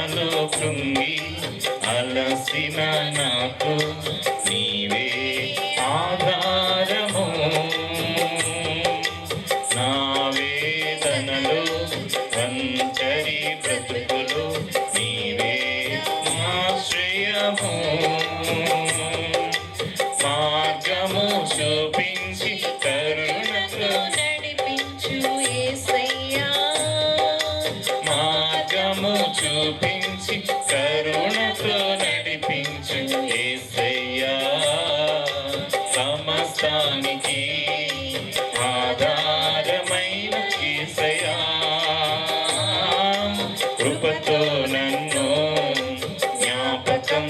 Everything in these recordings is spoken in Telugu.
నాలో కృంగి అలసిన నాకు నీవే ఆధారము. నా వేదనలో ఒంటరి బ్రతుకులు నీవే ఆశ్రయము. మార్గము చూపించి కరుణతో నడిపించు యేసయ్యా. మార్గము చూపించి కరుణతో నడిపించు యేసయ్యా. సమస్తానికి ఆధారమైన యేసయ్యా. కృపతో నన్ను జ్ఞాపకం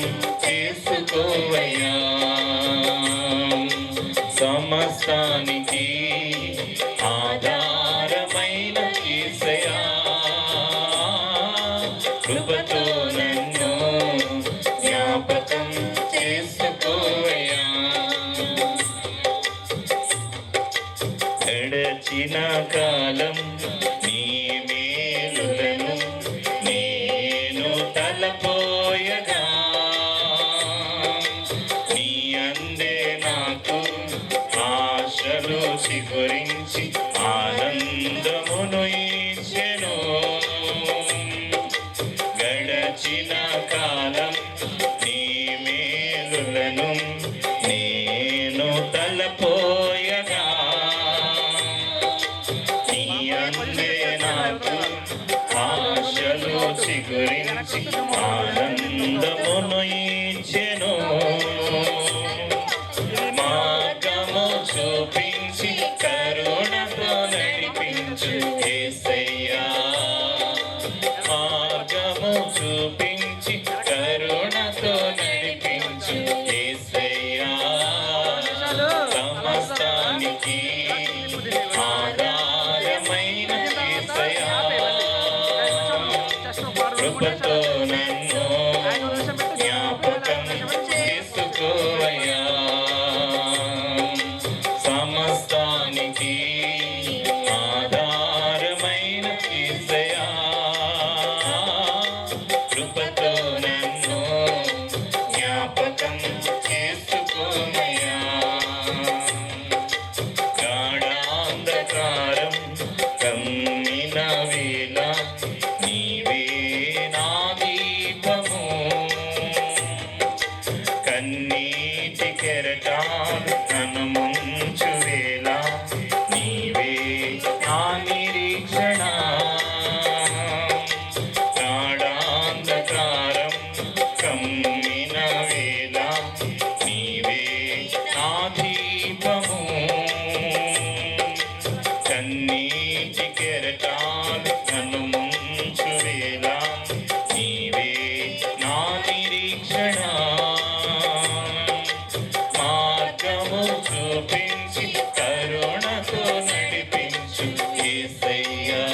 చేసుకోవయ్యా. సమస్తానికి ఆధారమైన యేసయ్యా. కృపతో నన్ను జ్ఞాపకం చేసుకోవయ్యా. గడచిన కాలం నీ మేలులను నేను తలపోయగా నీ అందే నాకు ఆశలు చిగురించి ఆనందమును ఇచ్చెను. గడచిన కాలం నీ మేలులను నేను తలపోయగా నీ అందే నాకు ఆశలు చిగురించి ఆనందమును ఇచ్చెను. మార్గము చూపించి కరుణతో నడిపించు యేసయ్యా. మార్గము చూపించి కరుణతో నడిపించు యేసయ్యా. సమస్తానికి ఆధారమైన యేసయ్యా. కృపతో నన్ను జ్ఞాపకం చేసుకోవయ్యా. సమస్తానికి ఆధారమైన యేసయ్యా. కృపతో నన్ను జ్ఞాపకం చేసుకోవయ్యా. గాఢాంధకారం కమ్మిన వేళ నీవే నా దీపము. కన్నీటి కెరటాలు నన్ను ముంచు వేళ నీవే నా నిరీక్షణ. గాఢాంధకారం కమ్మిన వేళ నీవే నా దీపము. కన్నీటి కెరటాలు నన్ను ముంచు వేళ నీవే నా నిరీక్షణ. మార్గము చూపించి కరుణతో నడిపించు యేసయ్యా.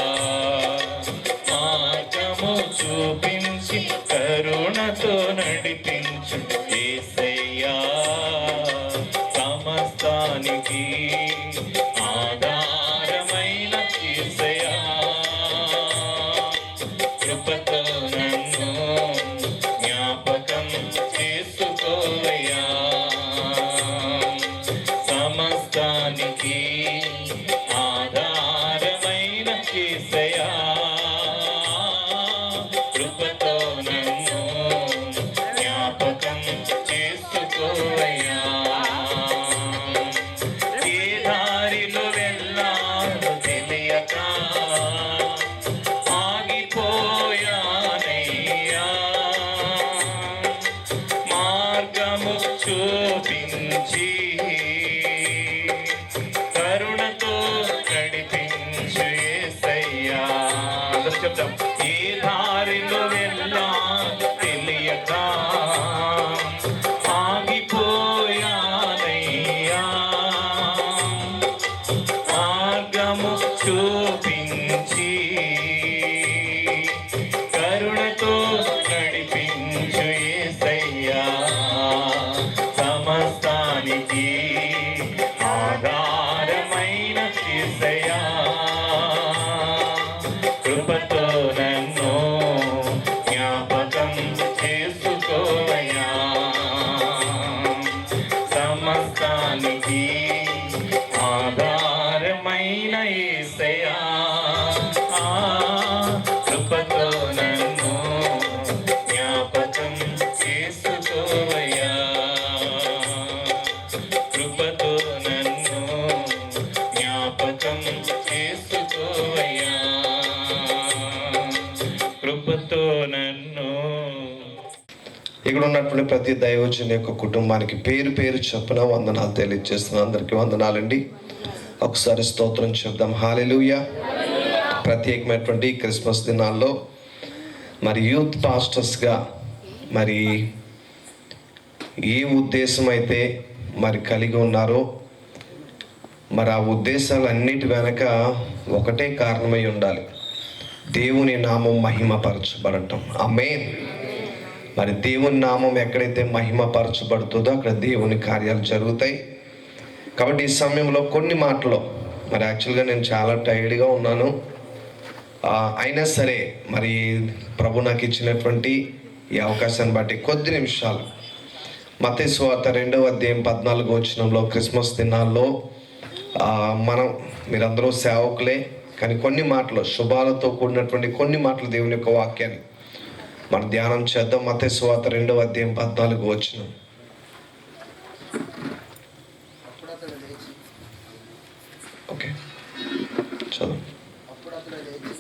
మార్గము చూపించి కరుణతో నడిపించు యేసయ్యా. సమస్తానికి ఆధారమైన యేసయ్యా. కృపతో నన్ను జ్ఞాపకం చేసుకోవయ్యా. సమస్తానికి ఆధారమైన యేసయ్యా. కృపతో నన్ను జ్ఞాపకం చేసుకోవయ్యా. ఏ దారిలో వెళ్ళాలో తెలియక ఆగిపోయానయ్యా. మార్గము చూపించి కరుణతో నడిపించు యేసయ్యా. చెప్తాం. ఏ దారిలో వెళ్ళాలో కలుగును. ఇక్కడ ఉన్నటువంటి ప్రతి దైవజన్ యొక్క కుటుంబానికి పేరు పేరు చొప్పున వందనాలు తెలియజేస్తున్నాను. అందరికీ వందనాలండి. ఒకసారి స్తోత్రం చెప్దాం. హల్లెలూయా. ప్రత్యేకమైనటువంటి క్రిస్మస్ దినాల్లో మరి యూత్ పాస్టర్స్గా మరి ఏ ఉద్దేశం అయితే మరి కలిగి ఉన్నారో మరి ఆ ఉద్దేశాలన్నిటి వెనక ఒకటే కారణమై ఉండాలి: దేవుని నామం మహిమపరచబడటం. ఆమేన్. మరి దేవుని నామం ఎక్కడైతే మహిమపరచబడుతుందో అక్కడ దేవుని కార్యాలు జరుగుతాయి. కాబట్టి ఈ సమయంలో కొన్ని మాటలు మరి యాక్చువల్గా నేను చాలా టైర్డ్గా ఉన్నాను. అయినా సరే మరి ప్రభు నాకు ఇచ్చినటువంటి ఈ అవకాశాన్ని బట్టి కొద్ది నిమిషాలు మత్తయి సువార్త 2వ అధ్యాయం 14వ వచనంలో క్రిస్మస్ దినాల్లో మీరందరూ సేవకులే, కానీ కొన్ని మాటలు శుభాలతో కూడినటువంటి కొన్ని మాటలు దేవుని యొక్క వాక్యాన్ని మనం ధ్యానం చేద్దాం. మత్తయి సువార్త 2వ అధ్యాయం 14వ వచనం. ఓకే, చదువు. అప్పుడు అతడు లేచి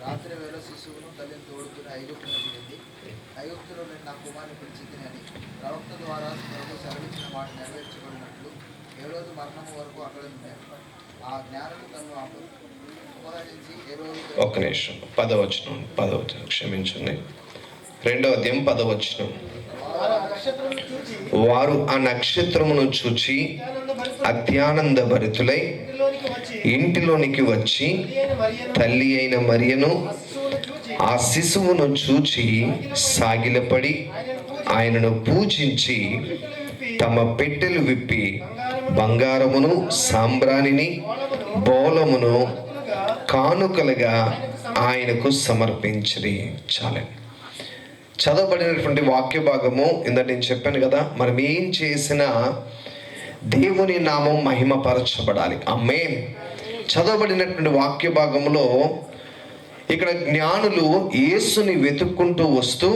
రాత్రి వేళ శిశువును తల్లిని తోడుకుని ఐగుప్తులోకి వెళ్ళి, ఐగుప్తులో నేను నా కుమారుని పిలిచితిని అని ప్రవక్త ద్వారా ప్రభు సెలవిచ్చిన మాట నెరవేర్చబడినట్లు 7వ మరణం వరకు అక్కడ ఉన్నాడు. ఆ జ్ఞానులు తను అపహరించి ఒక్క నిమిషం. 10వ వచనం క్షమించండి. 2వ అధ్యాయం 10వ వచనం. వారు ఆ నక్షత్రమును చూచి అత్యానంద భరితులై ఇంటిలోనికి వచ్చి తల్లి అయిన మరియను ఆ శిశువును చూచి సాగిలపడి ఆయనను పూజించి తమ పెట్టెలు విప్పి బంగారమును సాంబ్రాణిని బోలమును కానుకలుగా ఆయనకు సమర్పించిరి. చాలండి. చదవబడినటువంటి వాక్య భాగము ఇందాక నేను చెప్పాను కదా, మనం ఏం చేసినా దేవుని నామం మహిమపరచబడాలి. ఆమేన్. చదవబడినటువంటి వాక్య భాగంలో ఇక్కడ జ్ఞానులు యేసుని వెతుక్కుంటూ వస్తూ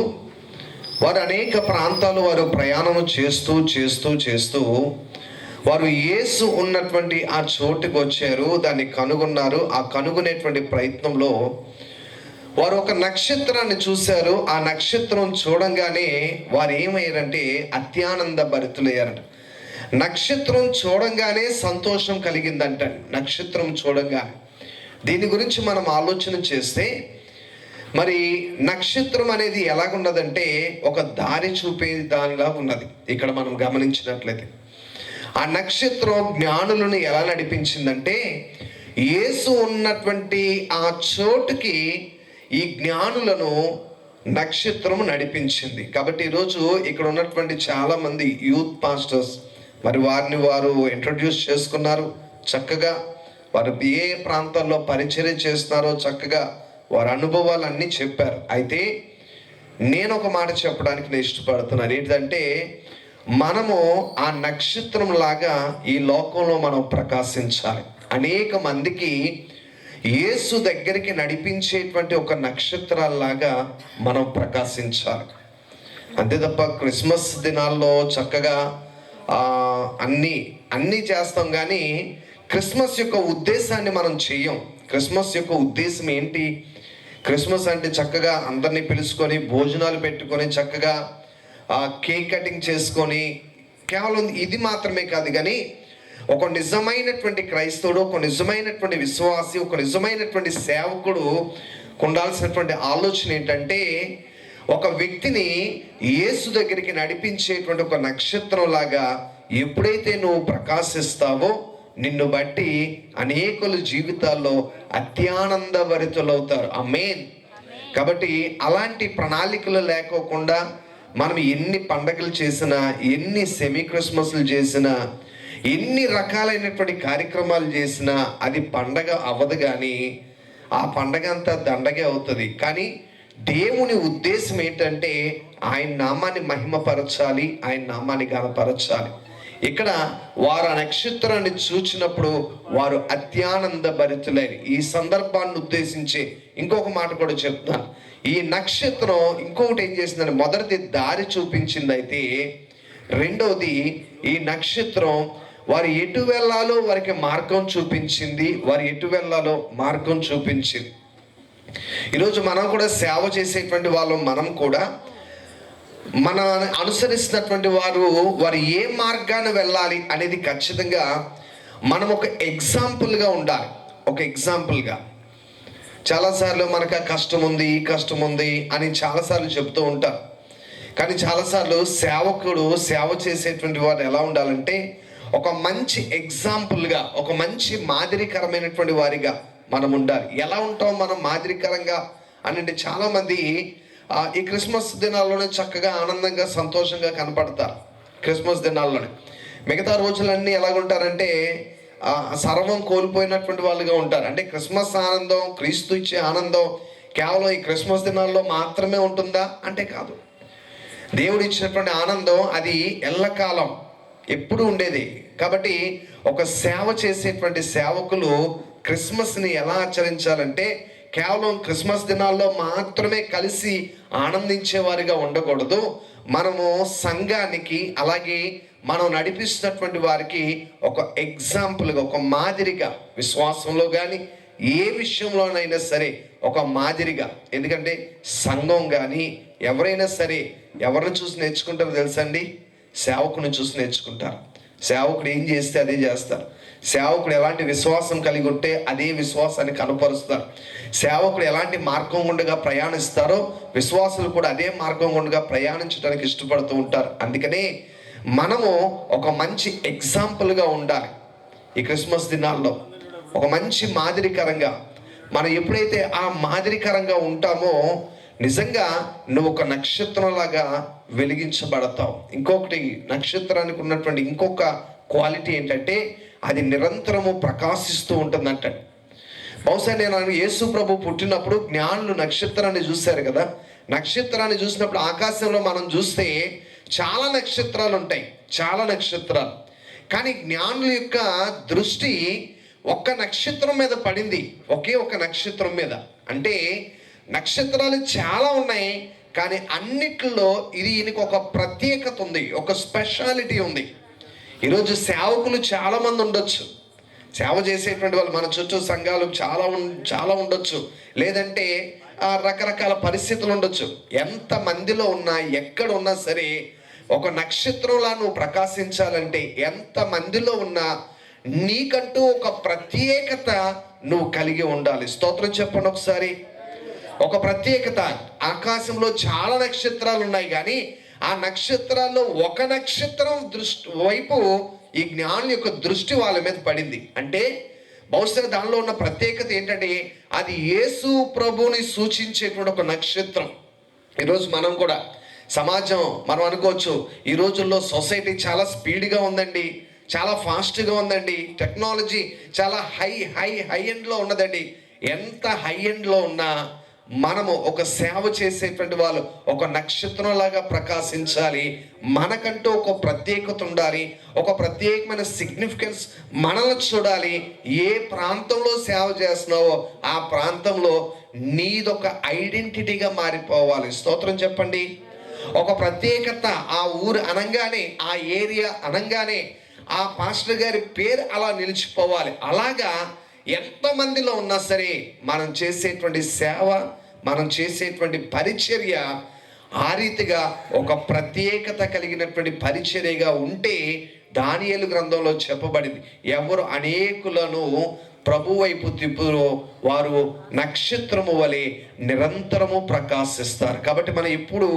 వారు అనేక ప్రాంతాలు వారు ప్రయాణం చేస్తూ వారు యేసు ఉన్నటువంటి ఆ చోటుకు వచ్చారు, దాన్ని కనుగొన్నారు. ఆ కనుగొనేటువంటి ప్రయత్నంలో వారు ఒక నక్షత్రాన్ని చూశారు. ఆ నక్షత్రం చూడంగానే వారు ఏమయ్యారంటే అత్యానంద భరితులయ్యారంట. నక్షత్రం చూడంగానే సంతోషం కలిగిందంట. నక్షత్రం చూడంగానే దీని గురించి మనం ఆలోచన చేస్తే మరి నక్షత్రం అనేది ఎలాగున్నదంటే ఒక దారి చూపే దానిలా ఉన్నది. ఇక్కడ మనం గమనించినట్లయితే ఆ నక్షత్రం జ్ఞానులను ఎలా నడిపించిందంటే యేసు ఉన్నటువంటి ఆ చోటుకి ఈ జ్ఞానులను నక్షత్రం నడిపించింది. కాబట్టి ఈరోజు ఇక్కడ ఉన్నటువంటి చాలామంది యూత్ పాస్టర్స్ మరి వారిని వారు ఇంట్రడ్యూస్ చేసుకున్నారు. చక్కగా వారు ఏ ప్రాంతాల్లో పరిచర్య చేస్తున్నారో చక్కగా వారి అనుభవాలన్నీ చెప్పారు. అయితే నేను ఒక మాట చెప్పడానికి నేను ఇష్టపడుతున్నాను. ఏంటంటే మనము ఆ నక్షత్రం లాగా ఈ లోకంలో మనం ప్రకాశించాలి. అనేక మందికి యేసు దగ్గరికి నడిపించేటువంటి ఒక నక్షత్రాల్లాగా మనం ప్రకాశించాలి. అంతే తప్ప క్రిస్మస్ దినాల్లో చక్కగా అన్నీ చేస్తాం, కానీ క్రిస్మస్ యొక్క ఉద్దేశాన్ని మనం చెయ్యం. క్రిస్మస్ యొక్క ఉద్దేశం ఏంటి? క్రిస్మస్ అంటే చక్కగా అందరినీ పిలుచుకొని భోజనాలు పెట్టుకొని చక్కగా కేక్ కటింగ్ చేసుకొని కేవలం ఇది మాత్రమే కాదు, కానీ ఒక నిజమైనటువంటి క్రైస్తవుడు, ఒక నిజమైనటువంటి విశ్వాసి, ఒక నిజమైనటువంటి సేవకుడు ఉండాల్సినటువంటి ఆలోచన ఏంటంటే ఒక వ్యక్తిని యేసు దగ్గరికి నడిపించేటువంటి ఒక నక్షత్రం లాగా ఎప్పుడైతే నువ్వు ప్రకాశిస్తావో నిన్ను బట్టి అనేకుల జీవితాల్లో అత్యానందభరితులవుతారు. ఆమేన్. కాబట్టి అలాంటి ప్రణాళికలు లేకోకుండా మనం ఎన్ని పండగలు చేసినా, ఎన్ని సెమీ క్రిస్మస్లు చేసినా, ఎన్ని రకాలైనటువంటి కార్యక్రమాలు చేసినా అది పండగ అవ్వదు. కానీ ఆ పండగ అంతా దండగే అవుతుంది. కానీ దేవుని ఉద్దేశం ఏంటంటే ఆయన నామాన్ని మహిమపరచాలి, ఆయన నామాన్ని గణపరచాలి. ఇక్కడ వారు ఆ నక్షత్రాన్ని చూచినప్పుడు వారు అత్యానంద భరితులైన ఈ సందర్భాన్ని ఉద్దేశించి ఇంకొక మాట కూడా చెప్తాను. ఈ నక్షత్రం ఇంకొకటి ఏం చేసిందని, మొదటిది దారి చూపించింది. అయితే రెండవది ఈ నక్షత్రం వారు ఎటు వెళ్ళాలో వారికి మార్గం చూపించింది. ఈరోజు మనం కూడా సేవ చేసేటువంటి వాళ్ళం. మనం కూడా మన అనుసరిస్తున్నటువంటి వారు ఏ మార్గాన్ని వెళ్ళాలి అనేది ఖచ్చితంగా మనం ఒక ఎగ్జాంపుల్గా ఉండాలి. ఒక ఎగ్జాంపుల్గా చాలాసార్లు మనకు ఆ కష్టం ఉంది, ఈ కష్టం ఉంది అని చాలాసార్లు చెప్తూ ఉంటారు. కానీ చాలాసార్లు సేవకుడు సేవ చేసేటువంటి వారు ఎలా ఉండాలంటే ఒక మంచి ఎగ్జాంపుల్గా, ఒక మంచి మాదిరికరమైనటువంటి వారిగా మనం ఉండాలి. ఎలా ఉంటాం మనం మాదిరికరంగా అని చాలామంది ఈ క్రిస్మస్ దినాల్లోనే చక్కగా ఆనందంగా సంతోషంగా కనపడతారు. క్రిస్మస్ దినాల్లోనే మిగతా రోజులన్నీ ఎలాగుంటారంటే సర్వం కోల్పోయినటువంటి వాళ్ళుగా ఉంటారు. అంటే క్రిస్మస్ ఆనందం, క్రీస్తు ఇచ్చే ఆనందం కేవలం ఈ క్రిస్మస్ దినాల్లో మాత్రమే ఉంటుందా అంటే కాదు. దేవుడు ఇచ్చినటువంటి ఆనందం అది ఎల్లకాలం ఎప్పుడు ఉండేది. కాబట్టి ఒక సేవ చేసేటువంటి సేవకులు క్రిస్మస్ని ఎలా ఆచరించాలంటే కేవలం క్రిస్మస్ దినాల్లో మాత్రమే కలిసి ఆనందించేవారిగా ఉండకూడదు. మనము సంఘానికి, అలాగే మనం నడిపిస్తున్నటువంటి వారికి ఒక ఎగ్జాంపుల్గా, ఒక మాదిరిగా, విశ్వాసంలో కానీ ఏ విషయంలోనైనా సరే ఒక మాదిరిగా. ఎందుకంటే సంఘం కానీ ఎవరైనా సరే ఎవరిని చూసి నేర్చుకుంటారో తెలుసండి? సేవకుని చూసి నేర్చుకుంటారు. సేవకుడు ఏం చేస్తే అదే చేస్తారు. సేవకుడు ఎలాంటి విశ్వాసం కలిగి ఉంటే అదే విశ్వాసాన్ని కనపరుస్తారు. సేవకుడు ఎలాంటి మార్గం గుండగా ప్రయాణిస్తారో విశ్వాసులు కూడా అదే మార్గం గుండగా ప్రయాణించడానికి ఇష్టపడుతూ ఉంటారు. అందుకనే మనము ఒక మంచి ఎగ్జాంపుల్గా ఉండాలి. ఈ క్రిస్మస్ దినాల్లో ఒక మంచి మాదిరికరంగా మనం ఎప్పుడైతే ఆ మాదిరికరంగా ఉంటామో నిజంగా నువ్వు ఒక నక్షత్రంలాగా వెలిగించబడతావు. ఇంకొకటి, నక్షత్రానికి ఉన్నటువంటి ఇంకొక క్వాలిటీ ఏంటంటే అది నిరంతరము ప్రకాశిస్తూ ఉంటుందంట. బహుశా నేను యేసు ప్రభు పుట్టినప్పుడు జ్ఞానులు నక్షత్రాన్ని చూశారు కదా. నక్షత్రాన్ని చూసినప్పుడు ఆకాశంలో మనం చూస్తే చాలా నక్షత్రాలు ఉంటాయి, చాలా నక్షత్రాలు. కానీ జ్ఞానుల యొక్క దృష్టి ఒక్క నక్షత్రం మీద పడింది, ఒకే ఒక నక్షత్రం మీద. అంటే నక్షత్రాలు చాలా ఉన్నాయి, కానీ అన్నిట్లో ఈయనకి ఒక ప్రత్యేకత ఉంది, ఒక స్పెషాలిటీ ఉంది. ఈరోజు సేవకులు చాలామంది ఉండొచ్చు, సేవ చేసేటువంటి వాళ్ళు మన చుట్టూ సంఘాలు చాలా ఉండొచ్చు, లేదంటే రకరకాల పరిస్థితులు ఉండొచ్చు. ఎంత మందిలో ఉన్నా, ఎక్కడ ఉన్నా సరే ఒక నక్షత్రంలా నువ్వు ప్రకాశించాలంటే ఎంత మందిలో ఉన్నా నీకంటూ ఒక ప్రత్యేకత నువ్వు కలిగి ఉండాలి. స్తోత్రం చెప్పండి ఒకసారి. ఒక ప్రత్యేకత. ఆకాశంలో చాలా నక్షత్రాలు ఉన్నాయి, కానీ ఆ నక్షత్రాల్లో ఒక నక్షత్రం వైపు ఈ జ్ఞానుల యొక్క దృష్టి వాళ్ళ మీద పడింది. అంటే బహుశా దానిలో ఉన్న ప్రత్యేకత ఏంటంటే అది యేసు ప్రభువుని సూచించేటువంటి ఒక నక్షత్రం. ఈరోజు మనం కూడా సమాజం మనం అనుకోవచ్చు, ఈ రోజుల్లో సొసైటీ చాలా స్పీడ్గా ఉందండి, చాలా ఫాస్ట్గా ఉందండి, టెక్నాలజీ చాలా హై ఎండ్లో ఉన్నదండి. ఎంత హై ఎండ్లో ఉన్నా మనము ఒక సేవ చేసేటువంటి వాళ్ళు ఒక నక్షత్రంలాగా ప్రకాశించాలి. మనకంటూ ఒక ప్రత్యేకత ఉండాలి, ఒక ప్రత్యేకమైన సిగ్నిఫికెన్స్ మనల్ని చూడాలి. ఏ ప్రాంతంలో సేవ చేస్తున్నావో ఆ ప్రాంతంలో నీదొక ఐడెంటిటీగా మారిపోవాలి. స్తోత్రం చెప్పండి. ఒక ప్రత్యేకత. ఆ ఊరు అనంగానే, ఆ ఏరియా అనంగానే ఆ పాస్టర్ గారి పేరు అలా నిలిచిపోవాలి. అలాగా ఎంతమందిలో ఉన్నా సరే మనం చేసేటువంటి సేవ, మనం చేసేటువంటి పరిచర్య ఆ రీతిగా ఒక ప్రత్యేకత కలిగినటువంటి పరిచర్యగా ఉంటే దానియేలు గ్రంథంలో చెప్పబడింది, ఎవరు అనేకులను ప్రభు వైపు తిప్పురో వారు నక్షత్రము వలె నిరంతరము ప్రకాశిస్తారు. కాబట్టి మనం ఎప్పుడు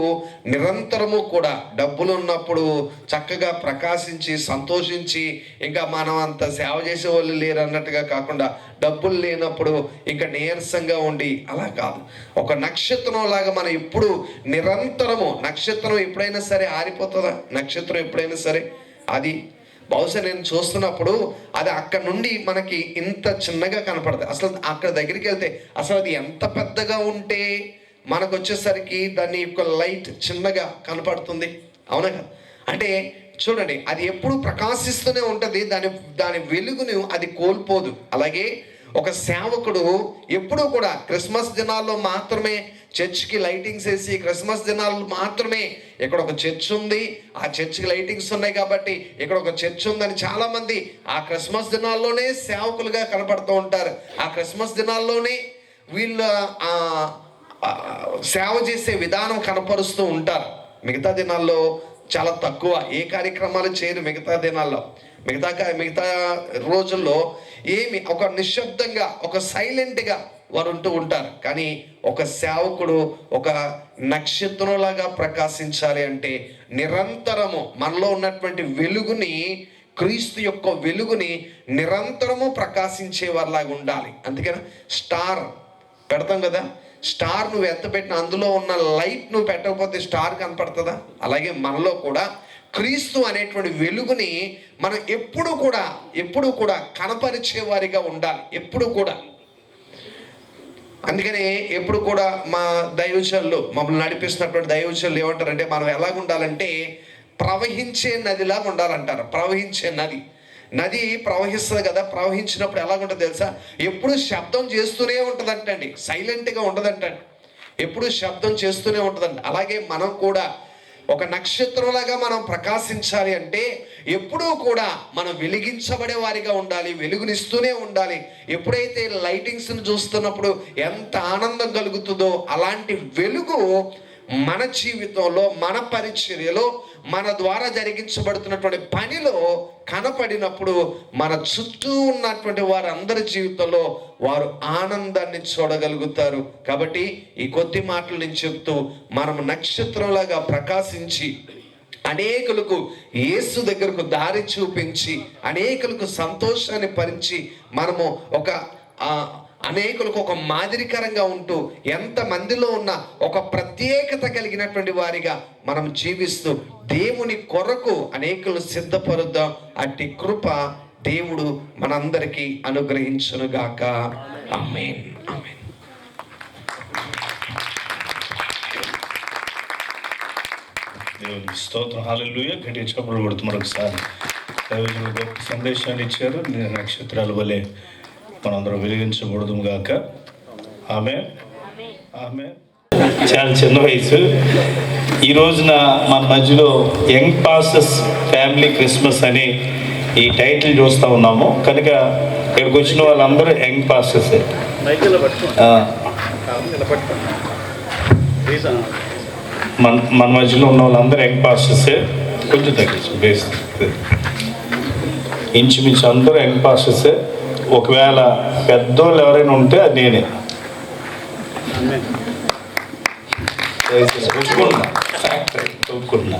నిరంతరము కూడా డబ్బులు ఉన్నప్పుడు చక్కగా ప్రకాశించి సంతోషించి ఇంకా మనం అంత సేవ చేసే వాళ్ళు లేరు అన్నట్టుగా కాకుండా డబ్బులు లేనప్పుడు ఇంకా నీరసంగా ఉండి అలా కాదు. ఒక నక్షత్రం లాగా మనం ఎప్పుడు నిరంతరము, నక్షత్రం ఎప్పుడైనా సరే ఆరిపోతుందా? నక్షత్రం ఎప్పుడైనా సరే అది బహుశా నేను చూస్తున్నప్పుడు అది అక్కడ నుండి మనకి ఇంత చిన్నగా కనపడుతుంది. అసలు అక్కడ దగ్గరికి వెళ్తే అసలు అది ఎంత పెద్దగా ఉంటే మనకు వచ్చేసరికి దాని యొక్క లైట్ చిన్నగా కనపడుతుంది, అవునా కదా? అంటే చూడండి, అది ఎప్పుడు ప్రకాశిస్తూనే ఉంటుంది, దాని వెలుగును అది కోల్పోదు. అలాగే ఒక సేవకుడు ఎప్పుడూ కూడా క్రిస్మస్ దినాల్లో మాత్రమే చర్చ్కి లైటింగ్స్ వేసి, క్రిస్మస్ దినాల్లో మాత్రమే ఇక్కడ ఒక చర్చ్ ఉంది, ఆ చర్చ్కి లైటింగ్స్ ఉన్నాయి కాబట్టి ఇక్కడ ఒక చర్చ్ ఉందని చాలామంది ఆ క్రిస్మస్ దినాల్లోనే సేవకులుగా కనపడుతూ ఉంటారు. ఆ క్రిస్మస్ దినాల్లోనే వీళ్ళ సేవ చేసే విధానం కనపరుస్తూ ఉంటారు. మిగతా దినాల్లో చాలా తక్కువ, ఏ కార్యక్రమాలు చేయరు మిగతా దినాల్లో. మిగతా రోజుల్లో ఏమి ఒక నిశ్శబ్దంగా, ఒక సైలెంట్గా వారు ఉంటూ ఉంటారు. కానీ ఒక సేవకుడు ఒక నక్షత్రంలాగా ప్రకాశించాలి అంటే నిరంతరము మనలో ఉన్నటువంటి వెలుగుని, క్రీస్తు యొక్క వెలుగుని నిరంతరము ప్రకాశించే వారిలాగా ఉండాలి. అందుకని స్టార్ పెడతాం కదా, స్టార్ నువ్వు ఎంత పెట్టినా అందులో ఉన్న లైట్ నువ్వు పెట్టకపోతే స్టార్ కనపడుతుందా? అలాగే మనలో కూడా క్రీస్తు అనేటువంటి వెలుగుని మనం ఎప్పుడు కూడా కనపరిచే వారిగా ఉండాలి, ఎప్పుడు కూడా. అందుకని ఎప్పుడు కూడా మా దైవజనులు, మమ్మల్ని నడిపిస్తున్నటువంటి దైవజనులు ఏమంటారంటే, మనం ఎలాగ ఉండాలంటే ప్రవహించే నదిలాగా ఉండాలంటారు. ప్రవహించే నది ప్రవహిస్తుంది కదా, ప్రవహించినప్పుడు ఎలాగుంటుంది తెలుసా? ఎప్పుడు శబ్దం చేస్తూనే ఉంటుందంటండి, సైలెంట్గా ఉండదంటండి, ఎప్పుడు శబ్దం చేస్తూనే ఉంటుందండి. అలాగే మనం కూడా ఒక నక్షత్రంలాగా మనం ప్రకాశించాలి అంటే ఎప్పుడూ కూడా మనం వెలిగించబడే వారిగా ఉండాలి, వెలుగునిస్తూనే ఉండాలి. ఎప్పుడైతే లైటింగ్స్ని చూస్తున్నప్పుడు ఎంత ఆనందం కలుగుతుందో అలాంటి వెలుగు మన జీవితంలో, మన పరిచర్యలో, మన ద్వారా జరిగించబడుతున్నటువంటి పనిలో కనపడినప్పుడు మన చుట్టూ ఉన్నటువంటి వారందరి జీవితంలో వారు ఆనందాన్ని చూడగలుగుతారు. కాబట్టి ఈ కొద్ది మాటలు నేను చెప్తూ, మనం నక్షత్రంలాగా ప్రకాశించి అనేకులకు యేసు దగ్గరకు దారి చూపించి, అనేకులకు సంతోషాన్ని పరిచి, మనము అనేకులకు ఒక మాదిరికరంగా ఉంటూ, ఎంతమందిలో ఉన్న ఒక ప్రత్యేకత కలిగినటువంటి వారిగా మనం జీవిస్తూ దేవుని కొరకు అనేకులు సిద్ధపరుద్దాం. అట్టి కృప దేవుడు మనందరికీ అనుగ్రహించునుగాక. ఆమేన్, ఆమేన్. దేవునికి స్తోత్రం, హల్లెలూయా. గట్టిగా చప్పట్లు కొడుతూ మరొకసారి దైవజనులు గొప్ప సందేశాన్ని ఇచ్చారు. నక్షత్రాల వలె మనందరం వెలిగించకూడదు గాక. ఆమేన్, ఆమేన్. చాలా చిన్న వయసు. ఈ రోజున మన మధ్యలో యంగ్ పాస్టర్స్ ఫ్యామిలీ క్రిస్మస్ అని ఈ టైటిల్ చూస్తూ ఉన్నాము. కనుక ఇక్కడికి వచ్చిన వాళ్ళందరూ యంగ్ పాస్టర్సే. మన మధ్యలో ఉన్న వాళ్ళందరూ యంగ్ పాస్టర్సే. కొంచెం తగ్గించు బేస్, ఇంచుమించు అందరూ యంగ్ పాస్టర్సే. ఒకవేళ పెద్దోళ్ళు ఎవరైనా ఉంటే అది నేనే. ఒప్పుకుంటున్నా.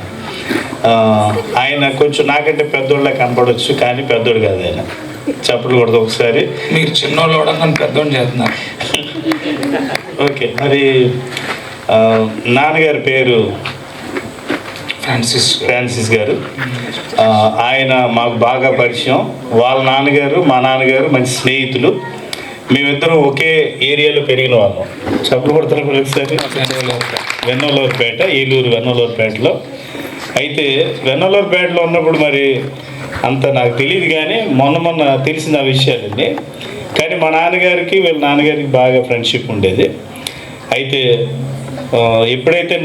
ఆయన కొంచెం నాకంటే పెద్దోళ్ళ కనపడవచ్చు, కానీ పెద్దోడు కాదు ఆయన. చప్పట్లు కొడదు ఒకసారి. మీరు చిన్నోళ్ళు కూడా నన్ను పెద్దోళ్ళు చేస్తున్నారు. ఓకే, మరి నాన్నగారి పేరు ఫ్రాన్సిస్ గారు. ఆయన మాకు బాగా పరిచయం. వాళ్ళ నాన్నగారు, మా నాన్నగారు మంచి స్నేహితులు. మేమిద్దరం ఒకే ఏరియాలో పెరిగిన వాళ్ళం. చప్పుడు కొడతారు ఒకసారి. వెన్నోలూరుపేట, ఏలూరు వెన్నోలూరుపేటలో. అయితే వెన్నోలూరుపేటలో ఉన్నప్పుడు మరి అంత నాకు తెలియదు, కానీ మొన్న తెలిసిన విషయాలండి. కానీ మా నాన్నగారికి వీళ్ళ నాన్నగారికి బాగా ఫ్రెండ్షిప్ ఉండేది. అయితే ఎప్పుడైతే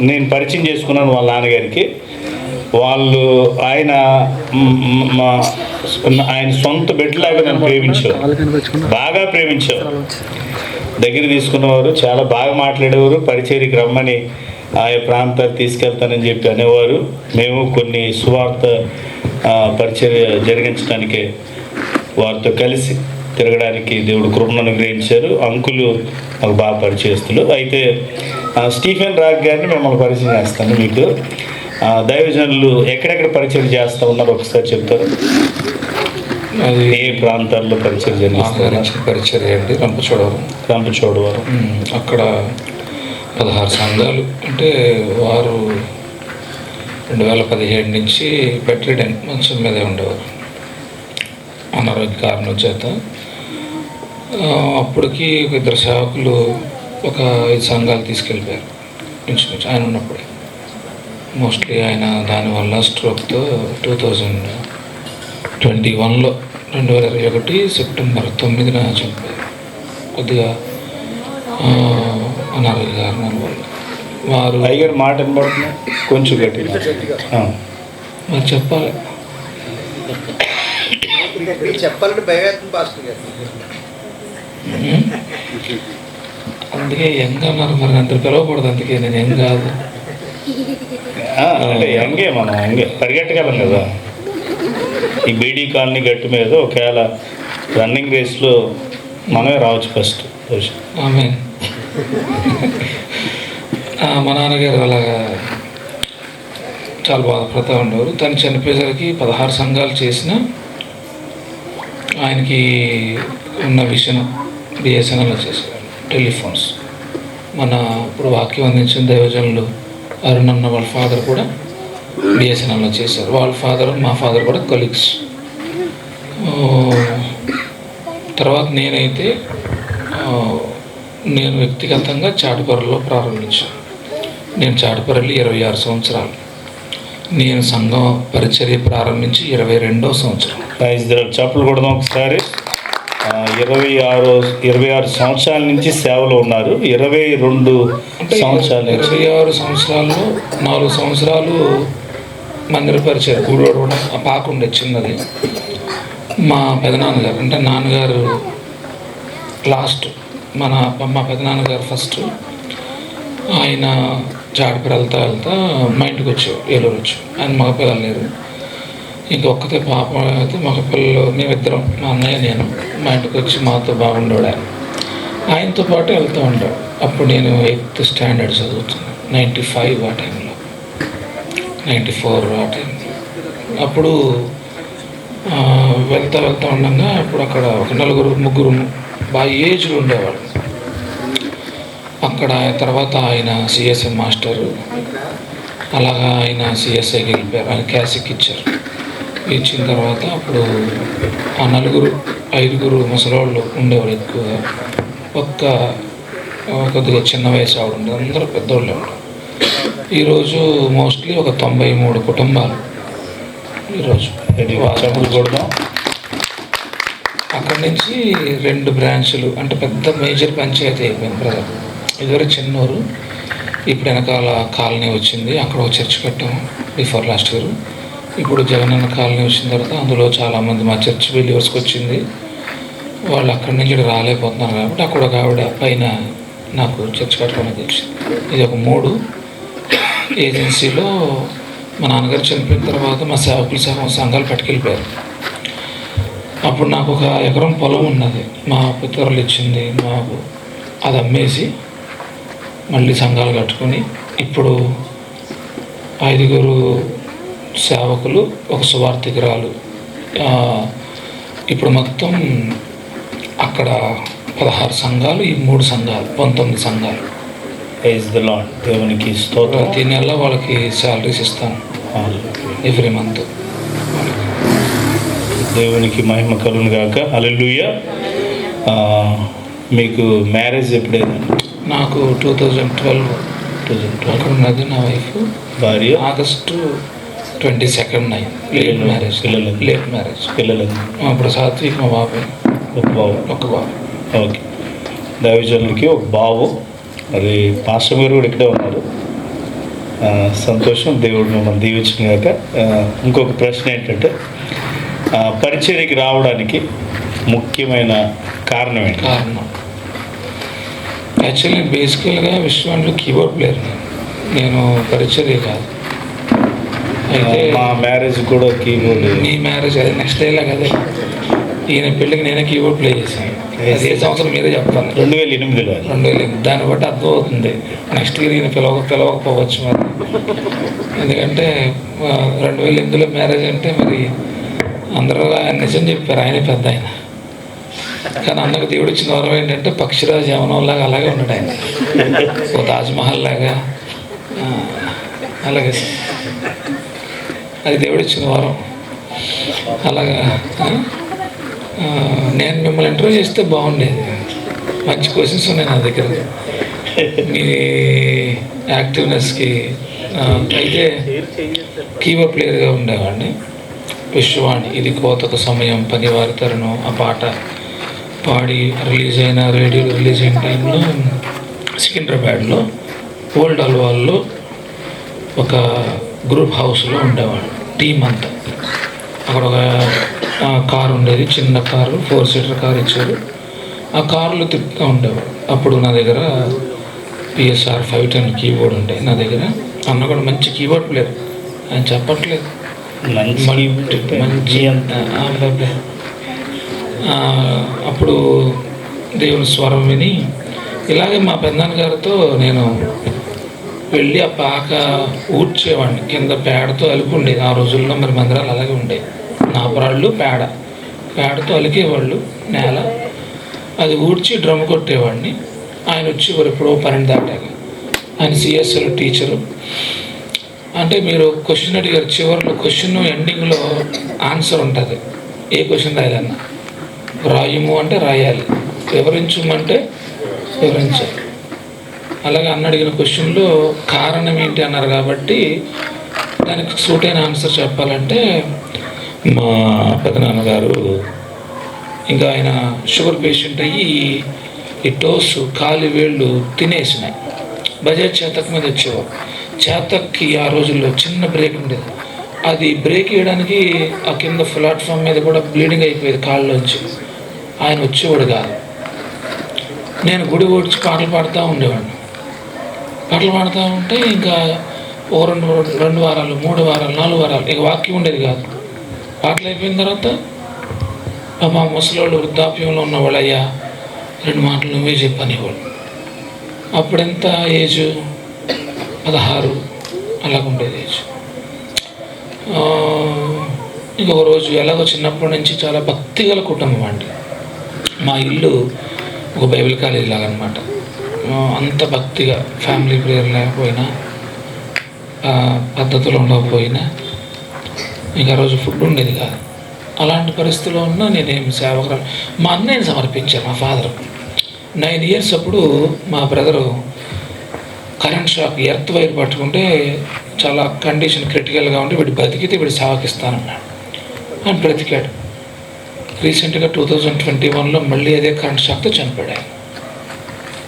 నేను పరిచయం చేసుకున్నాను వాళ్ళ నాన్నగారికి, ఆయన సొంత బిడ్డలాగా నన్ను ప్రేమించారు, బాగా ప్రేమించారు. దగ్గర తీసుకున్నవారు, చాలా బాగా మాట్లాడేవారు. పరిచర్యకి రమ్మని ఆయా ప్రాంతాలు తీసుకెళ్తానని చెప్పి అనేవారు. మేము కొన్ని సువార్త పరిచర్య జరిగించడానికి వారితో కలిసి తిరగడానికి దేవుడు కృపను అనుగ్రహించారు. అంకులు మాకు బాగా పరిచయస్తులు. అయితే స్టీఫెన్ రాగ్ గారిని మిమ్మల్ని పరిచయం చేస్తాను మీకు. దైవజనులు ఎక్కడెక్కడ పరిచయం చేస్తూ ఉన్నారు ఒకసారి చెప్తారు? అది ఏ ప్రాంతాల్లో పరిచయం చేస్తారు? పరిచయం అండి రంపచోడవరం. అక్కడ 16 సంఘాలు. అంటే వారు 2017 నుంచి బెడ్రిడెన్, మంచం మీదే ఉండేవారు అనారోగ్య కారణం చేత. అప్పటికి 2 సేవకులు ఒక 5 సంఘాలు తీసుకెళ్ళిపోయారు ఇంచుమించు ఆయన ఉన్నప్పుడే. మోస్ట్లీ ఆయన దానివల్ల స్ట్రోక్తో 2021లో 2021 సెప్టెంబర్ 9న చనిపోయారు. కొద్దిగా అనారోగ్య కారణాల వల్ల. వారు అయ్యారు మాట వినబడుతున్నా కొంచెం గట్టిగా మరి చెప్పాలి. చెప్పాలంటే భయవేత్తం పాస్టర్ గారు. అందుకే యంగ్ అన్నారు, మరి అంత పిలవకూడదు, అందుకే నేను యంగ్ కాదు. అంటే యంగే, మనం యంగే పరిగెట్టగలం కదా. ఈ బీడీ కాలనీ గట్టు మీద ఒకవేళ రన్నింగ్ రేస్లో మనమే రావచ్చు ఫస్ట్. ఆమె మా నాన్నగారు అలాగా చాలా బాధపడుతూ ఉండేవారు. తను చనిపోయేసరికి 16 సంఘాలు చేసిన ఆయనకి ఉన్న విషయం బిఎస్ఎన్ఎల్లో చేసేవారు. టెలిఫోన్స్ మన ఇప్పుడు వాక్యం అందించిన దైవజనులు అరుణన్న వాళ్ళ ఫాదర్ కూడా బిఎస్ఎన్ఎల్లో చేశారు. వాళ్ళ ఫాదర్ మా ఫాదర్ కూడా కొలీగ్స్. తర్వాత నేనైతే నేను వ్యక్తిగతంగా చాటుపర్రలో ప్రారంభించాను. నేను చాటుపర్రలో 26 సంవత్సరాలు. నేను సంఘం పరిచర్య ప్రారంభించి 22వ సంవత్సరం. చప్పులు కొడదాం ఒకసారి. 26 సంవత్సరాల నుంచి సేవలో ఉన్నారు. 22 సంవత్సరాలు 26 సంవత్సరాల్లో 4 సంవత్సరాలు మందిర పరిచయం గూడోడు కూడా పాకుండే చిన్నది. మా పెదనాన్నగారు అంటే నాన్నగారు లాస్ట్, మా పెదనాన్నగారు ఫస్ట్. ఆయన చాటుపర్రి వెళ్తా మా ఇంటికి వచ్చారు, ఏలూరు వచ్చి. ఆయన మగపిల్లలు లేరు, ఇంకొక్కతే పాప అయితే మగపిల్లలు. మేమిద్దరం, మా అన్నయ్య నేను, మా ఇంటికి వచ్చి మాతో బాగుండేవాడు. ఆయనతో పాటు వెళ్తూ ఉంటాడు. అప్పుడు నేను 8th స్టాండర్డ్ చదువుతున్నాను. 95 ఆ టైంలో, 94 ఆ టైంలో. అప్పుడు వెళ్తా ఉండగా అప్పుడు అక్కడ ఒక 4-3 బాగా ఏజ్లు ఉండేవాళ్ళు అక్కడ. తర్వాత ఆయన సిఎస్ఐ మాస్టరు, అలాగా ఆయన సిఎస్ఐకి వెళ్ళిపోయారు. ఆయన క్యాసిక్ ఇచ్చారు. ఇచ్చిన తర్వాత అప్పుడు ఆ 4-5 ముసలోళ్ళు ఉండేవారు ఎక్కువగా. కొద్దిగా చిన్న వయసు ఆవిడ ఉండేది, అందరూ పెద్దోళ్ళే ఉండరు. ఈరోజు మోస్ట్లీ ఒక 93 కుటుంబాలు ఈరోజు కొడదాం. అక్కడి నుంచి 2 బ్రాంచులు, అంటే పెద్ద మేజర్ పంచాయతీ అయిపోయింది బ్రదర్. ఇదివరకు చిన్నూరు, ఇప్పుడు వెనకాల కాలనీ వచ్చింది. అక్కడ ఒక చర్చ్ కట్టాము బిఫోర్ లాస్ట్ ఇయర్. ఇప్పుడు జగనన్న కాలనీ వచ్చిన తర్వాత అందులో చాలామంది మా చర్చ్ బిలీవర్స్కి వచ్చింది. వాళ్ళు అక్కడి నుంచి రాలేకపోతున్నారు కాబట్టి అక్కడ ఒక ఆవిడ పైన నాకు చర్చ్ కట్టుకోవడానికి వచ్చింది. ఇది ఒక 3 ఏజెన్సీలో. మా నాన్నగారు చనిపోయిన తర్వాత మా సేవకులు సంఘాలు పట్టుకెళ్ళిపోయారు. అప్పుడు నాకు ఒక ఎకరం పొలం ఉన్నది, మా పితరులు ఇచ్చింది మాకు. అది అమ్మేసి మళ్ళీ సంఘాలు కట్టుకొని ఇప్పుడు 5 సేవకులు, ఒక సువార్థికురాలు. ఇప్పుడు మొత్తం అక్కడ 16 సంఘాలు, ఈ 3 సంఘాలు 19 సంఘాలు. Praise the lord. దేవునికి స్తోత్రం. ప్రతి నెల వాళ్ళకి శాలరీస్ ఇస్తాను, ఎవ్రీ మంత్. దేవునికి మహిమ కలుగును గాక. హల్లెలూయా. మీకు మ్యారేజ్ ఎప్పుడైనా? నాకు 2012 అక్కడ ఉన్నది నా వైఫ్ భార్య. ఆగస్టు 22 అయింది. Late marriage. పిల్లలు అప్పుడు సాత్విక్ మా బాబాయ్, ఒక బాబు. ఓకే. దైవజనులకి ఒక బాబు. మరి పాస్టర్ గారు కూడా ఇక్కడే ఉన్నారు. సంతోషం. దేవుడు మిమ్మల్ని దీవించిన గాక. ఇంకొక ప్రశ్న ఏంటంటే, పరిచర్యకి రావడానికి ముఖ్యమైన కారణం ఏంటి? కారణం యాక్చువల్లీ బేసికల్గా విశ్వాంలో కీబోర్డ్ ప్లేయర్. నేను పరిచర్య కాదు. అయితే మా మ్యారేజ్ కూడా కీబోర్డ్. నీ మ్యారేజ్ అదే నెక్స్ట్ డేలా కదా. ఈయన పెళ్ళికి నేనే కీబోర్డ్ ప్లే చేశాను. అది ఏ సంవత్సరం మీరే చెప్పాలి. 2008లో. 2008. దాన్ని బట్టి అర్థమవుతుంది నెక్స్ట్ ఇయర్ ఈయన పిలవకపోవచ్చు మరి. ఎందుకంటే 2008లో మ్యారేజ్ అంటే మరి అందరూ ఆయన నిజం చెప్పారు, ఆయనే పెద్ద ఆయన. కానీ అన్నకు దేవుడు ఇచ్చిన వరం ఏంటంటే పక్షిరాజు యవనంలాగా అలాగే ఉన్నాడు ఆయన, ఓ తాజ్మహల్ లాగా. అలాగే అది దేవుడు ఇచ్చిన వరం. అలాగా నేను మిమ్మల్ని ఇంటర్వ్యూ చేస్తే బాగుండేది. మంచి క్వశ్చన్స్ ఉన్నాయి నా దగ్గర మీ యాక్టివ్నెస్కి. అయితే కీబోర్డ్ ప్లేయర్గా ఉండేవాడిని. విశ్వవాణి, ఇది కోతకు సమయం, పనివారి తరుణం, ఆ పాట పాడి రేడియోలో రిలీజ్ అయిన టైంలో సికింద్రాబాద్లో ఓల్డ్ అల్వాల్లో ఒక గ్రూప్ హౌస్లో ఉండేవాడు టీం అంతా. అక్కడ ఒక కారు ఉండేది, చిన్న కారు, 4 సీటర్ కారు ఇచ్చారు. ఆ కార్లు తిప్పుతూ ఉండేవాడు. అప్పుడు నా దగ్గర పిఎస్ఆర్ 510 కీబోర్డ్ ఉండే నా దగ్గర. అన్న కూడా మంచి కీబోర్డ్ ప్లేయర్, ఆయన చెప్పట్లేదు మంచి అప్పుడు దేవుని స్వరం విని ఇలాగే మా పెద్దనాన్న గారితో నేను వెళ్ళి ఆ పాక ఊడ్చేవాడిని. కింద పేడతో అలిపి ఉండేది ఆ రోజుల్లో, మరి మందిరాలు అలాగే ఉండేవి. నాపరాళ్ళు పేడతో అలికేవాళ్ళు నేల, అది ఊడ్చి డ్రమ్ కొట్టేవాడిని. ఆయన వచ్చేవారు ఎప్పుడో 12 దాటాక. ఆయన సిఎస్ఎల్ టీచరు. అంటే మీరు క్వశ్చన్ అడిగారు, చివరిలో క్వశ్చన్ ఎండింగ్లో ఆన్సర్ ఉంటుంది. ఏ క్వశ్చన్ రాయాలన్నా రాయము అంటే రాయాలి, వివరించమంటే వివరించాలి. అలాగే అన్న అడిగిన క్వశ్చన్లో కారణం ఏంటి అన్నారు కాబట్టి దానికి సూట్ అయిన ఆన్సర్ చెప్పాలంటే మా పెదనాన్నగారు ఇంకా ఆయన షుగర్ పేషెంట్ అయ్యి ఈ టోస్ కాలి వేళ్ళు తినేసినాయి. బజాజ్ చేతక్ మీద వచ్చేవారు. చేతక్కి ఆ రోజుల్లో చిన్న బ్రేక్ ఉండేది, అది బ్రేక్ వేయడానికి ఆ కింద ప్లాట్ఫామ్ మీద కూడా బ్లీడింగ్ అయిపోయేది కాళ్ళలోంచి. ఆయన వచ్చేవాడు కాదు. నేను గుడి ఓడ్చి పాటలు పాడుతూ ఉండేవాడిని. పాటలు పాడుతూ ఉంటే ఇంకా ఓ 2 వారాలు 3 వారాలు 4 వారాలు ఇక వాక్యం ఉండేది కాదు. పాటలు అయిపోయిన తర్వాత మా ముసలోళ్ళు వృద్ధాప్యంలో ఉన్నవాళ్ళు, అయ్యా 2 మాటలు నువ్వే చెప్పనేవాళ్ళు. అప్పుడెంత ఏజ్ 16 అలాగ ఉండేది ఏజ్. ఇంకొక రోజు ఎలాగో చిన్నప్పటి నుంచి చాలా భక్తి గల కుటుంబం అండి. మా ఇల్లు ఒక బైబిల్ కాలేజీ లాగా అనమాట. అంత భక్తిగా ఫ్యామిలీ ప్రేయర్ లేకపోయినా పద్ధతులు ఉండకపోయినా ఇంకా రోజు ఫుడ్ ఉండేది కాదు. అలాంటి పరిస్థితిలో ఉన్నా నేనేం సేవకురాలు. మా అన్నయ్యని సమర్పించాను. మా ఫాదర్ 9 years అప్పుడు మా brother current shock earth wire పట్టుకుంటే చాలా కండిషన్ క్రిటికల్గా ఉండి వీడు బతికితే వీడు సేవకిస్తానన్నాడు. అని బ్రతికాడు. రీసెంట్గా 2021లో మళ్ళీ అదే కరెంట్ షాక్తో చనిపోయాడు.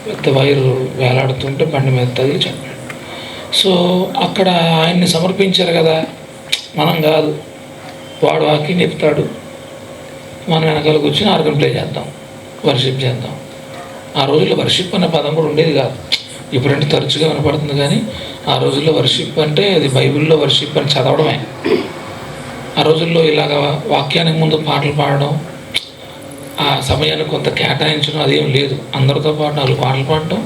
పెద్ద వైరు వేలాడుతుంటే బండి మీద తగిలి చనిపోయాడు. సో అక్కడ ఆయన్ని సమర్పించారు కదా, మనం కాదు. వాడు వాక్యం చెప్తాడు, మనం వెనకాల కూర్చొని ఆర్గన్ ప్లే చేద్దాం, వర్షిప్ చేద్దాం. ఆ రోజుల్లో వర్షిప్ అనే పదం కూడా ఉండేది కాదు. ఇప్పుడంటే తరచుగా వినపడుతుంది, కానీ ఆ రోజుల్లో వర్షిప్ అంటే అది బైబిల్లో వర్షిప్ అని చదవడమే. ఆ రోజుల్లో ఇలాగ వాక్యానికి ముందు పాటలు పాడడం, ఆ సమయాన్ని కొంత కేటాయించడం అదేం లేదు. అందరితో పాటు 4 పాటలు పాడటం,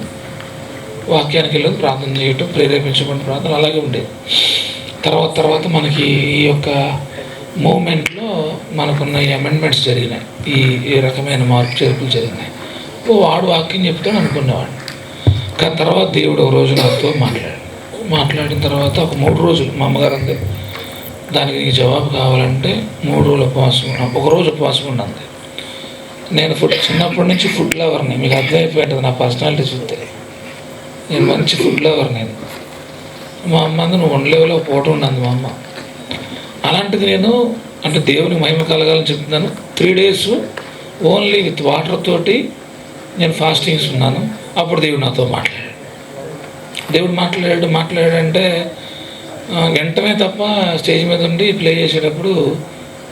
వాక్యానికి వెళ్ళి ప్రార్థన చేయటం, ప్రేరేపించబడిన ప్రార్థన అలాగే ఉండేది. తర్వాత మనకి ఈ యొక్క మూమెంట్లో మనకున్న ఈ అమెండ్మెంట్స్ జరిగినాయి, ఈ రకమైన మార్పు చేర్పులు జరిగినాయి. వాడు వాక్యం చెప్తాడు అనుకునేవాడు. కానీ తర్వాత దేవుడు ఒక రోజు నాతో మాట్లాడిన తర్వాత ఒక 3 రోజులు మా అమ్మగారు అంది, దానికి నీకు జవాబు కావాలంటే 3 రోజులు ఉపవాసం, 1 రోజు ఉపవాసం ఉండండి. నేను చిన్నప్పటి నుంచి ఫుడ్ లవర్ని, మీకు అర్థమైపోయింది నా పర్సనాలిటీ చూస్తే. నేను మంచి ఫుడ్ లవర్. నేను మా అమ్మ అందు నువ్వు వండలేవులో పూట ఉన్నది మా అమ్మ. అలాంటిది నేను అంటే దేవుని మహిమ కలగాలని చెప్తున్నాను. 3 days ఓన్లీ విత్ వాటర్ తోటి నేను ఫాస్టింగ్స్ ఉన్నాను. అప్పుడు దేవుడు నాతో మాట్లాడాడంటే వెంటనే తప్ప స్టేజ్ మీద ఉండి ప్లే చేసేటప్పుడు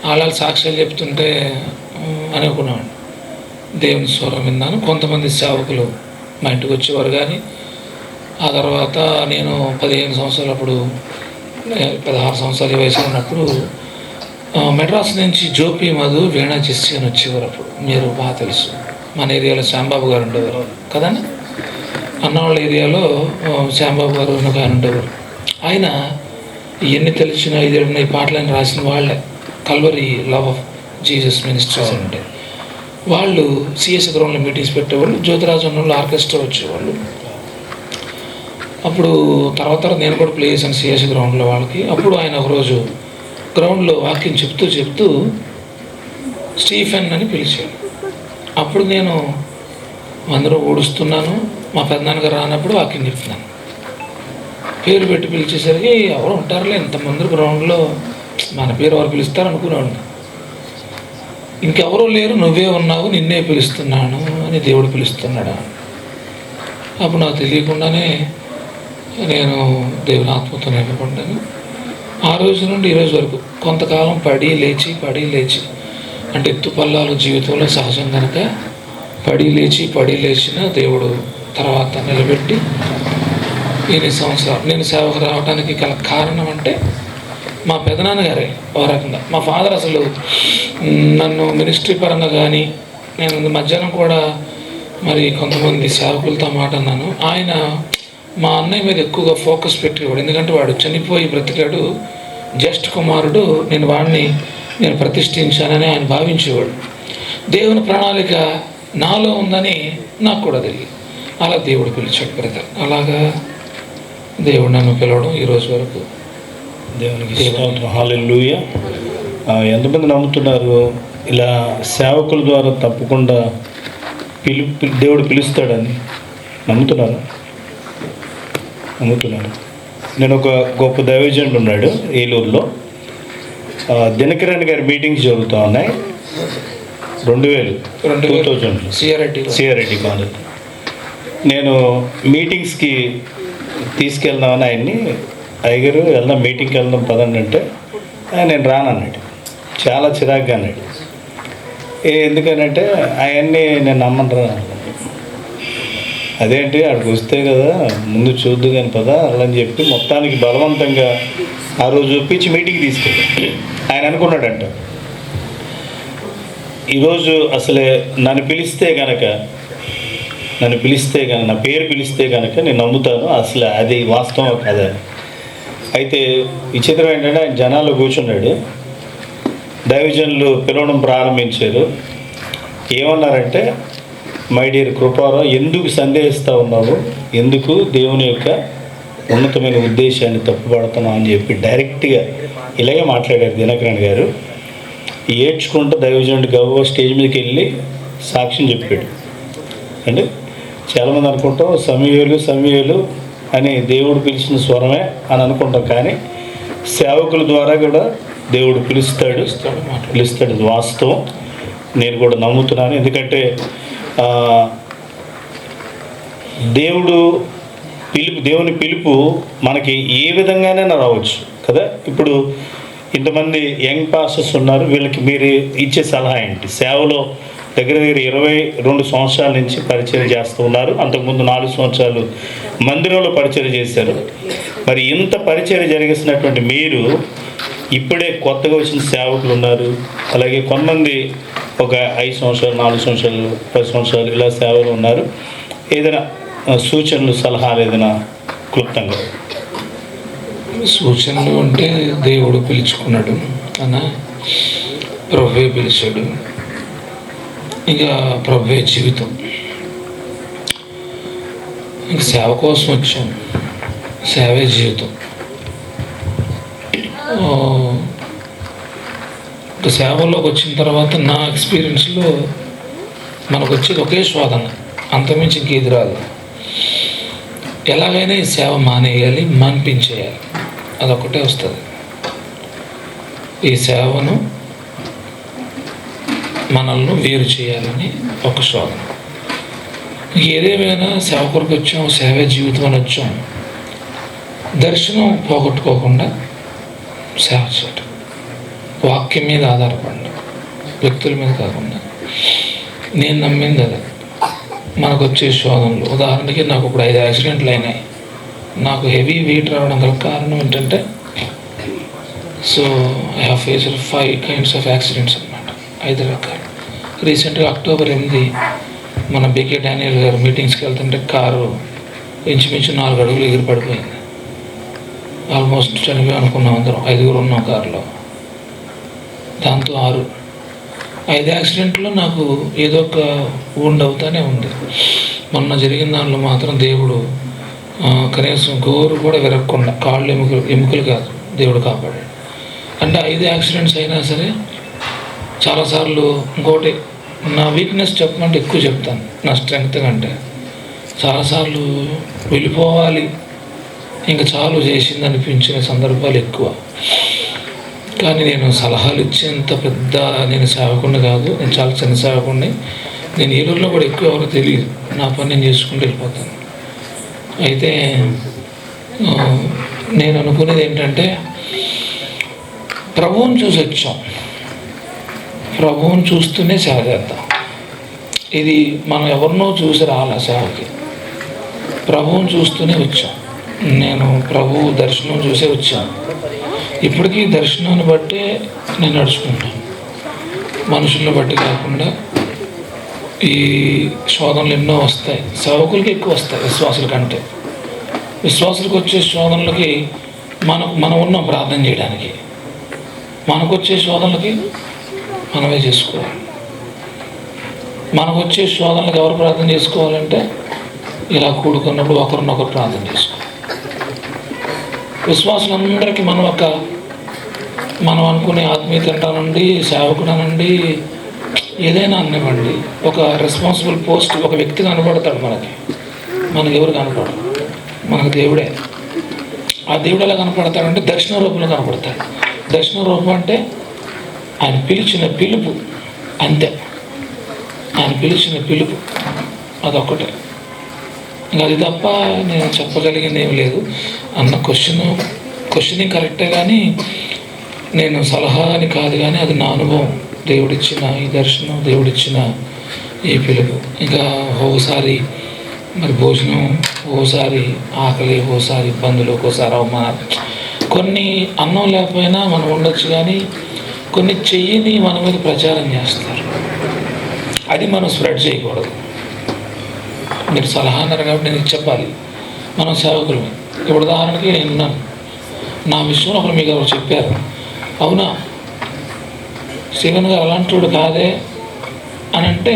ఆలాలు సాక్ష్యాలు చెప్తుంటే అనుకున్నాను. దేవుని స్వరం విన్నాను. కొంతమంది సేవకులు మా ఇంటికి వచ్చేవారు. కానీ ఆ తర్వాత నేను 15 సంవత్సరాలు, అప్పుడు 16 సంవత్సరాల వయసు ఉన్నప్పుడు మెడ్రాస్ నుంచి జోపి మధు వీణా జెస్సీ అని వచ్చేవారు. అప్పుడు మీరు బాగా తెలుసు, మన ఏరియాలో శ్యాంబాబు గారు ఉండేవారు కదండి. అన్నవాళ్ళ ఏరియాలో శ్యాంబాబు గారు ఒక ఆయన ఉండేవారు. ఆయన ఎన్ని తెలిసిన 5-7 పాటలను రాసిన వాళ్ళే. Calvary love of Jesus ministries అంటే వాళ్ళు సిఎస్ గ్రౌండ్లో మీటింగ్స్ పెట్టేవాళ్ళు. జ్యోతిరాజు అన్నోళ్ళు ఆర్కెస్ట్రా వచ్చేవాళ్ళు. అప్పుడు తర్వాత నేను కూడా ప్లే చేశాను సిఎస్ గ్రౌండ్లో వాళ్ళకి. అప్పుడు ఆయన ఒకరోజు గ్రౌండ్లో వాక్యం చెప్తూ స్టీఫెన్ అని పిలిచాడు. అప్పుడు నేను అందరూ ఊడుస్తున్నాను. మా పెద్దనాన్నగారు రానప్పుడు వాక్యం చెప్తున్నాను. పేరు పెట్టి పిలిచేసరికి ఎవరు ఉంటారులే ఇంతమంది గ్రౌండ్లో, మన పేరు ఎవరు పిలుస్తారు అనుకునేవాడిని. ఇంకెవరూ లేరు, నువ్వే ఉన్నావు, నిన్నే పిలుస్తున్నాను అని దేవుడు పిలుస్తున్నాడు. అప్పుడు నాకు తెలియకుండానే నేను దేవుని ఆత్మతో నింపబడ్డాను. ఆ రోజు నుండి ఈ రోజు వరకు కొంతకాలం పడి లేచి అంటే ఎత్తుపల్లాలు జీవితంలో సహజం కనుక పడి లేచిన దేవుడు తర్వాత నిలబెట్టి ఇన్ని సంవత్సరాలు నేను సేవకు రావడానికి గల కారణం అంటే మా పెదనాన్నగారే ఓ రకంగా. మా ఫాదర్ అసలు నన్ను మినిస్ట్రీ పరంగా కానీ, నేను మధ్యాహ్నం కూడా మరి కొంతమంది సేవకులతో మాట అన్నాను. ఆయన మా అన్నయ్య మీద ఎక్కువగా ఫోకస్ పెట్టేవాడు. ఎందుకంటే వాడు చనిపోయి బ్రతికాడు, జ్యేష్ఠ కుమారుడు, నేను ప్రతిష్ఠించానని ఆయన భావించేవాడు. దేవుని ప్రణాళిక నాలో ఉందని నాకు కూడా తెలియదు. అలా దేవుడు పిలిచాడు బ్రదర్. అలాగా దేవుడు నన్ను పిలవడం ఈరోజు వరకు దేవునికి స్తోత్రం. హల్లెలూయా. ఎంతమంది నమ్ముతున్నారు ఇలా సేవకుల ద్వారా తప్పకుండా దేవుడు పిలుస్తాడని? నమ్ముతున్నారు? నేను ఒక గొప్ప దైవజనుడు ఉన్నాడు ఏలూరులో. దినకరణ్ గారి మీటింగ్స్ జరుగుతూ ఉన్నాయి. 2000 సిఆర్ఐటి కాలేజ్. నేను మీటింగ్స్కి తీసుకెళ్దామని ఆయన్ని, అయ్యగారు వెళ్దాం మీటింగ్కి వెళ్దాం పదండి అంటే నేను రానన్నాడు. చాలా చిరాగ్గా అన్నాడు. ఎందుకనంటే అవన్నీ నేను నమ్మను. అదేంటి అక్కడికి వస్తే కదా ముందు చూద్దు కానీ పదా అలా అని చెప్పి మొత్తానికి బలవంతంగా ఆ రోజు ఒప్పించి మీటింగ్ తీసుకెళ్ళి ఆయన అనుకున్నాడంట, ఈరోజు అసలే నన్ను పిలిస్తే కనుక నా పేరు పిలిస్తే కనుక నేను నమ్ముతాను, అసలు అది వాస్తవం కదా. అయితే విచిత్రం ఏంటంటే ఆయన జనాల్లో కూర్చున్నాడు. దైవజనులు పిలవడం ప్రారంభించారు. ఏమన్నారంటే, మై డియర్ కృపారావు, ఎందుకు సందేహిస్తూ ఉన్నావు, ఎందుకు దేవుని యొక్క ఉన్నతమైన ఉద్దేశాన్ని తప్పుపడుతున్నావు అని చెప్పి డైరెక్ట్గా ఇలాగే మాట్లాడారు దినకరణ్ గారు. ఏడ్చుకుంటూ దైవజనుడు గవ్వ స్టేజ్ మీదకి వెళ్ళి సాక్ష్యం చెప్పాడు. అంటే చాలామంది అనుకుంటాం సమూయేలు అని దేవుడు పిలిచిన స్వరమే అని అనుకుంటాం, కానీ సేవకుల ద్వారా కూడా దేవుడు పిలుస్తాడు. అది వాస్తవం. నేను కూడా నమ్ముతున్నాను. ఎందుకంటే దేవుని పిలుపు మనకి ఏ విధంగానైనా రావచ్చు కదా. ఇప్పుడు ఇంతమంది యంగ్ పాస్టర్స్ ఉన్నారు, వీళ్ళకి మీరు ఇచ్చే సలహా ఏంటి? సేవలో దగ్గర 22 సంవత్సరాల నుంచి పరిచయం చేస్తూ ఉన్నారు. అంతకుముందు 4 సంవత్సరాలు మందిరంలో పరిచయం చేశారు. మరి ఇంత పరిచయం జరిగిస్తున్నటువంటి మీరు, ఇప్పుడే కొత్తగా వచ్చిన సేవకులు ఉన్నారు, అలాగే కొంతమంది ఒక 5 సంవత్సరాలు 4 సంవత్సరాలు 10 సంవత్సరాలు ఇలా సేవలు ఉన్నారు. ఏదైనా సూచనలు సలహాలు ఏదైనా క్లుప్తంగా? సూచనలు అంటే దేవుడు పిలుచుకున్నాడు అన్న, ప్రభువే పిలిచాడు, ఇక ప్రభువే జీవితం. ఇంక సేవ కోసం వచ్చాం, సేవే జీవితం. ఇంకా సేవలోకి వచ్చిన తర్వాత నా ఎక్స్పీరియన్స్లో మనకు వచ్చేది ఒకే శోధన, అంతమించి ఇంకేది రాదు. ఎలాగైనా ఈ సేవ మానేయాలి, మాన్పించేయాలి, అదొకటే వస్తుంది. ఈ సేవను మనల్ని వేరు చేయాలని ఒక శోధన. ఏదేమైనా సేవ కొరకు వచ్చాం, సేవే జీవితం అని వచ్చాం. దర్శనం పోగొట్టుకోకుండా సేవ చేయటం, వాక్యం మీద ఆధారపడడం, వ్యక్తుల మీద కాకుండా. నేను నమ్మింది అదే. మనకు వచ్చే శోధనలు, ఉదాహరణకి నాకు ఇప్పుడు 5 యాక్సిడెంట్లు అయినాయి. నాకు హెవీ వెయిట్ రావడం గల కారణం ఏంటంటే, so I have faced 5 kinds of accidents అనమాట, 5 రకాలు. రీసెంట్గా అక్టోబర్ 8 మన బికే డానియల్ గారు మీటింగ్స్కి వెళ్తుంటే కారు ఇంచుమించు 4 అడుగులు ఎగిరి పడిపోయింది. ఆల్మోస్ట్ చనిపోయి అనుకున్నాం అందరం, 5 ఉన్నాం కారులో. దాంతో 5 యాక్సిడెంట్లో నాకు ఏదో ఒక wound అవుతానే ఉంది. మొన్న జరిగిన దానిలో మాత్రం దేవుడు కనీసం గోరు కూడా విరగకుండా, కాళ్ళు ఎముకలు కాదు, దేవుడు కాపాడాడు. అంటే 5 యాక్సిడెంట్స్ అయినా సరే చాలాసార్లు, ఇంకోటి నా వీక్నెస్ చెప్పమంటే ఎక్కువ చెప్తాను, నా స్ట్రెంగ్త్ కంటే చాలాసార్లు వెళ్ళిపోవాలి, ఇంకా చాలు చేసింది అనిపించిన సందర్భాలు ఎక్కువ. కానీ నేను సలహాలు ఇచ్చేంత పెద్ద నేను సేవకుడిని కాదు, నేను చాలా చిన్న సేవకుడిని. నేను ఏలూరులో కూడా ఎక్కువ ఎవరో తెలియదు, నా పని నేను చేసుకుంటూ వెళ్ళిపోతాను. అయితే నేను అనుకునేది ఏంటంటే, ప్రభువుని చూసి వచ్చాం, ప్రభువుని చూస్తూనే సేవ చేద్దాం. ఇది మనం ఎవరినో చూసి రాలే సేవకి, ప్రభువుని చూస్తూనే వచ్చాం. నేను ప్రభు దర్శనం చూసే వచ్చాను. ఇప్పటికీ దర్శనాన్ని బట్టే నేను నడుచుకుంటాను, మనుషులను బట్టి కాకుండా. ఈ శోధనలు ఎన్నో వస్తాయి, సేవకులకి ఎక్కువ వస్తాయి విశ్వాసుల కంటే. విశ్వాసులకు వచ్చే శోధనలకి మనం ఉన్నాం ప్రార్థన చేయడానికి. మనకు వచ్చే శోధనలకి మనమే చేసుకోవాలి. మనకు వచ్చే శోధనలకు ఎవరు ప్రార్థన చేసుకోవాలంటే ఇలా కూడుకున్నప్పుడు ఒకరినొకరు ప్రార్థన చేసుకోవాలి. విశ్వాసులందరికీ మనం అనుకునే ఆత్మీయత అంటానండి, సేవకుడు అనండి, ఏదైనా అనివ్వండి, ఒక రెస్పాన్సిబుల్ పోస్ట్ ఒక వ్యక్తి కనపడతాడు మనకి ఎవరు కనపడరు, మనకు దేవుడే. ఆ దేవుడు ఎలా కనపడతాడంటే దర్శన రూపంలో కనపడతాడు. దర్శన రూపం అంటే ఆయన పిలిచిన పిలుపు, అంతే. ఆయన పిలిచిన పిలుపు అదొక్కటే. ఇంకా అది తప్ప నేను చెప్పగలిగింది ఏం లేదు. అన్న క్వశ్చనింగ్ కరెక్టే, కానీ నేను సలహా అని కాదు, కానీ అది నా అనుభవం. దేవుడిచ్చిన ఈ దర్శనం, దేవుడిచ్చిన ఈ పిలుపు. ఇంకా ఓసారి మరి భోజనం, ఓసారి ఆకలి, ఓసారి ఇబ్బందులు, ఒక్కోసారి అవమానాలు. కొన్ని అన్నం లేకపోయినా మనం ఉండొచ్చు, కానీ కొన్ని చెయ్యిని మన మీద ప్రచారం చేస్తారు, అది మనం స్ప్రెడ్ చేయకూడదు. మీరు సలహా అన్నారు కాబట్టి నేను చెప్పాలి. మనం సేవకులు. ఇప్పుడు ఉదాహరణకి నేను ఉన్నాను, నా విషయంలో ఒకరు మీకు ఎవరు చెప్పారు, అవునా స్టీవెన్ గారు అలాంటి వాడు కాదే అని అంటే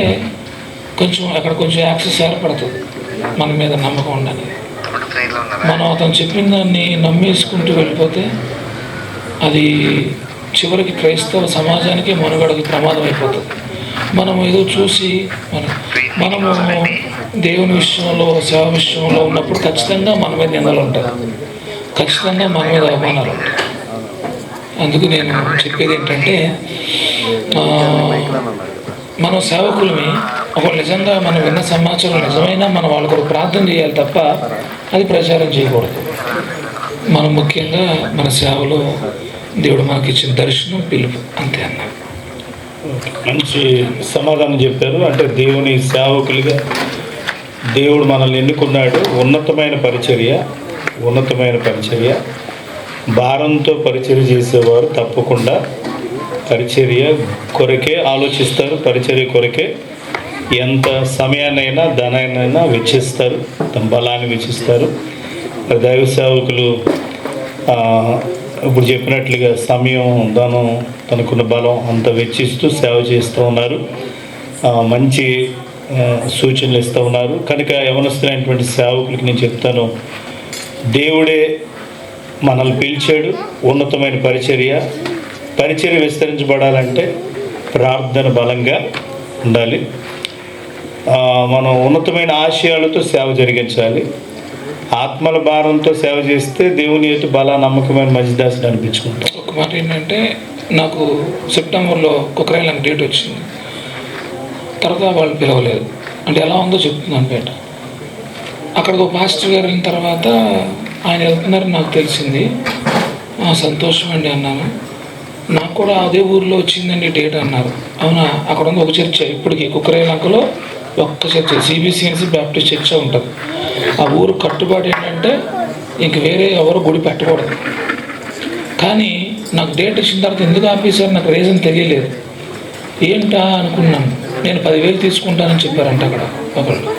అక్కడ కొంచెం యాక్సెస్ ఏర్పడుతుంది, మన మీద నమ్మకం ఉండని. మనం అతను చెప్పిన దాన్ని నమ్మేసుకుంటూ వెళ్ళిపోతే అది చివరికి క్రైస్తవ సమాజానికి మనుగడకి ప్రమాదం అయిపోతుంది. మనం ఏదో చూసి మనము దేవుని విషయంలో, సేవ విషయంలో ఉన్నప్పుడు ఖచ్చితంగా మన మీద నిందలు ఉంటాయి, ఖచ్చితంగా మన మీద అవమానాలు ఉంటాయి. అందుకు నేను చెప్పేది ఏంటంటే, మనం సేవకులమే, ఒకరు నిజంగా మనం విన్న సమాచారం నిజమైనా మనం వాళ్ళ కొరకు ప్రార్థన చేయాలి తప్ప అది ప్రచారం చేయకూడదు. మనం ముఖ్యంగా మన సేవలో దేవుడు మనకి ఇచ్చిన దర్శనం, పిలుపు, అంతే అన్న. మంచి సమాధానం చెప్పారు. అంటే దేవుని సేవకులుగా దేవుడు మనల్ని ఎన్నుకున్నాడు. ఉన్నతమైన పరిచర్య, భారంతో పరిచర్య చేసేవారు తప్పకుండా పరిచర్య కొరకే ఆలోచిస్తారు. పరిచర్య కొరకే ఎంత సమయాన్నైనా ధనాన్నైనా వెచ్చిస్తారు, తమ బలాన్ని వెచ్చిస్తారు. దైవ సేవకులు ఇప్పుడు చెప్పినట్లుగా సమయం, ధనం, తనకున్న బలం అంత వెచ్చిస్తూ సేవ చేస్తూ ఉన్నారు. మంచి సూచనలు ఇస్తూ ఉన్నారు. కనుక యవనస్తులైనటువంటి సేవకులకి నేను చెప్తాను, దేవుడే మనల్ని పిలిచాడు. ఉన్నతమైన పరిచర్య విస్తరించబడాలంటే ప్రార్థన బలంగా ఉండాలి. మనం ఉన్నతమైన ఆశయాలతో సేవ జరిగించాలి. ఆత్మల భారంతో సేవ చేస్తే దేవుని యొక్క బల నమ్మకమైన మంచిదాసుని అనిపించుకుంటాం. ఒక మాట ఏంటంటే, నాకు సెప్టెంబర్లో కుకరాయిలకు డేట్ వచ్చింది. తర్వాత వాళ్ళు పిలవలేదు. అంటే ఎలా ఉందో చెప్తున్నాను బయట. అక్కడికి ఒక పాస్టర్ గారు వెళ్ళిన తర్వాత ఆయన వెళ్తున్నారని నాకు తెలిసింది. సంతోషం అండి అన్నాను. నాకు కూడా అదే ఊరిలో వచ్చిందండి డేట్ అన్నారు. అవునా, అక్కడ ఉంది ఒక చర్చ, ఇప్పటికీ కుకరాయిలంకలో ఒక్క చర్చ, సిబిసిఎన్సి బ్యాప్టిస్ట్ చర్చ ఉంటుంది. ఆ ఊరు కట్టుబాటు ఏంటంటే ఇంక వేరే ఎవరు గుడి పెట్టకూడదు. కానీ నాకు డేట్ ఇచ్చిన తర్వాత ఎందుకు ఆపేశారు నాకు రీజన్ తెలియలేదు. ఏంటా అనుకున్నాను. నేను 10,000 తీసుకుంటానని చెప్పారంట అక్కడ ఒకళ్ళు.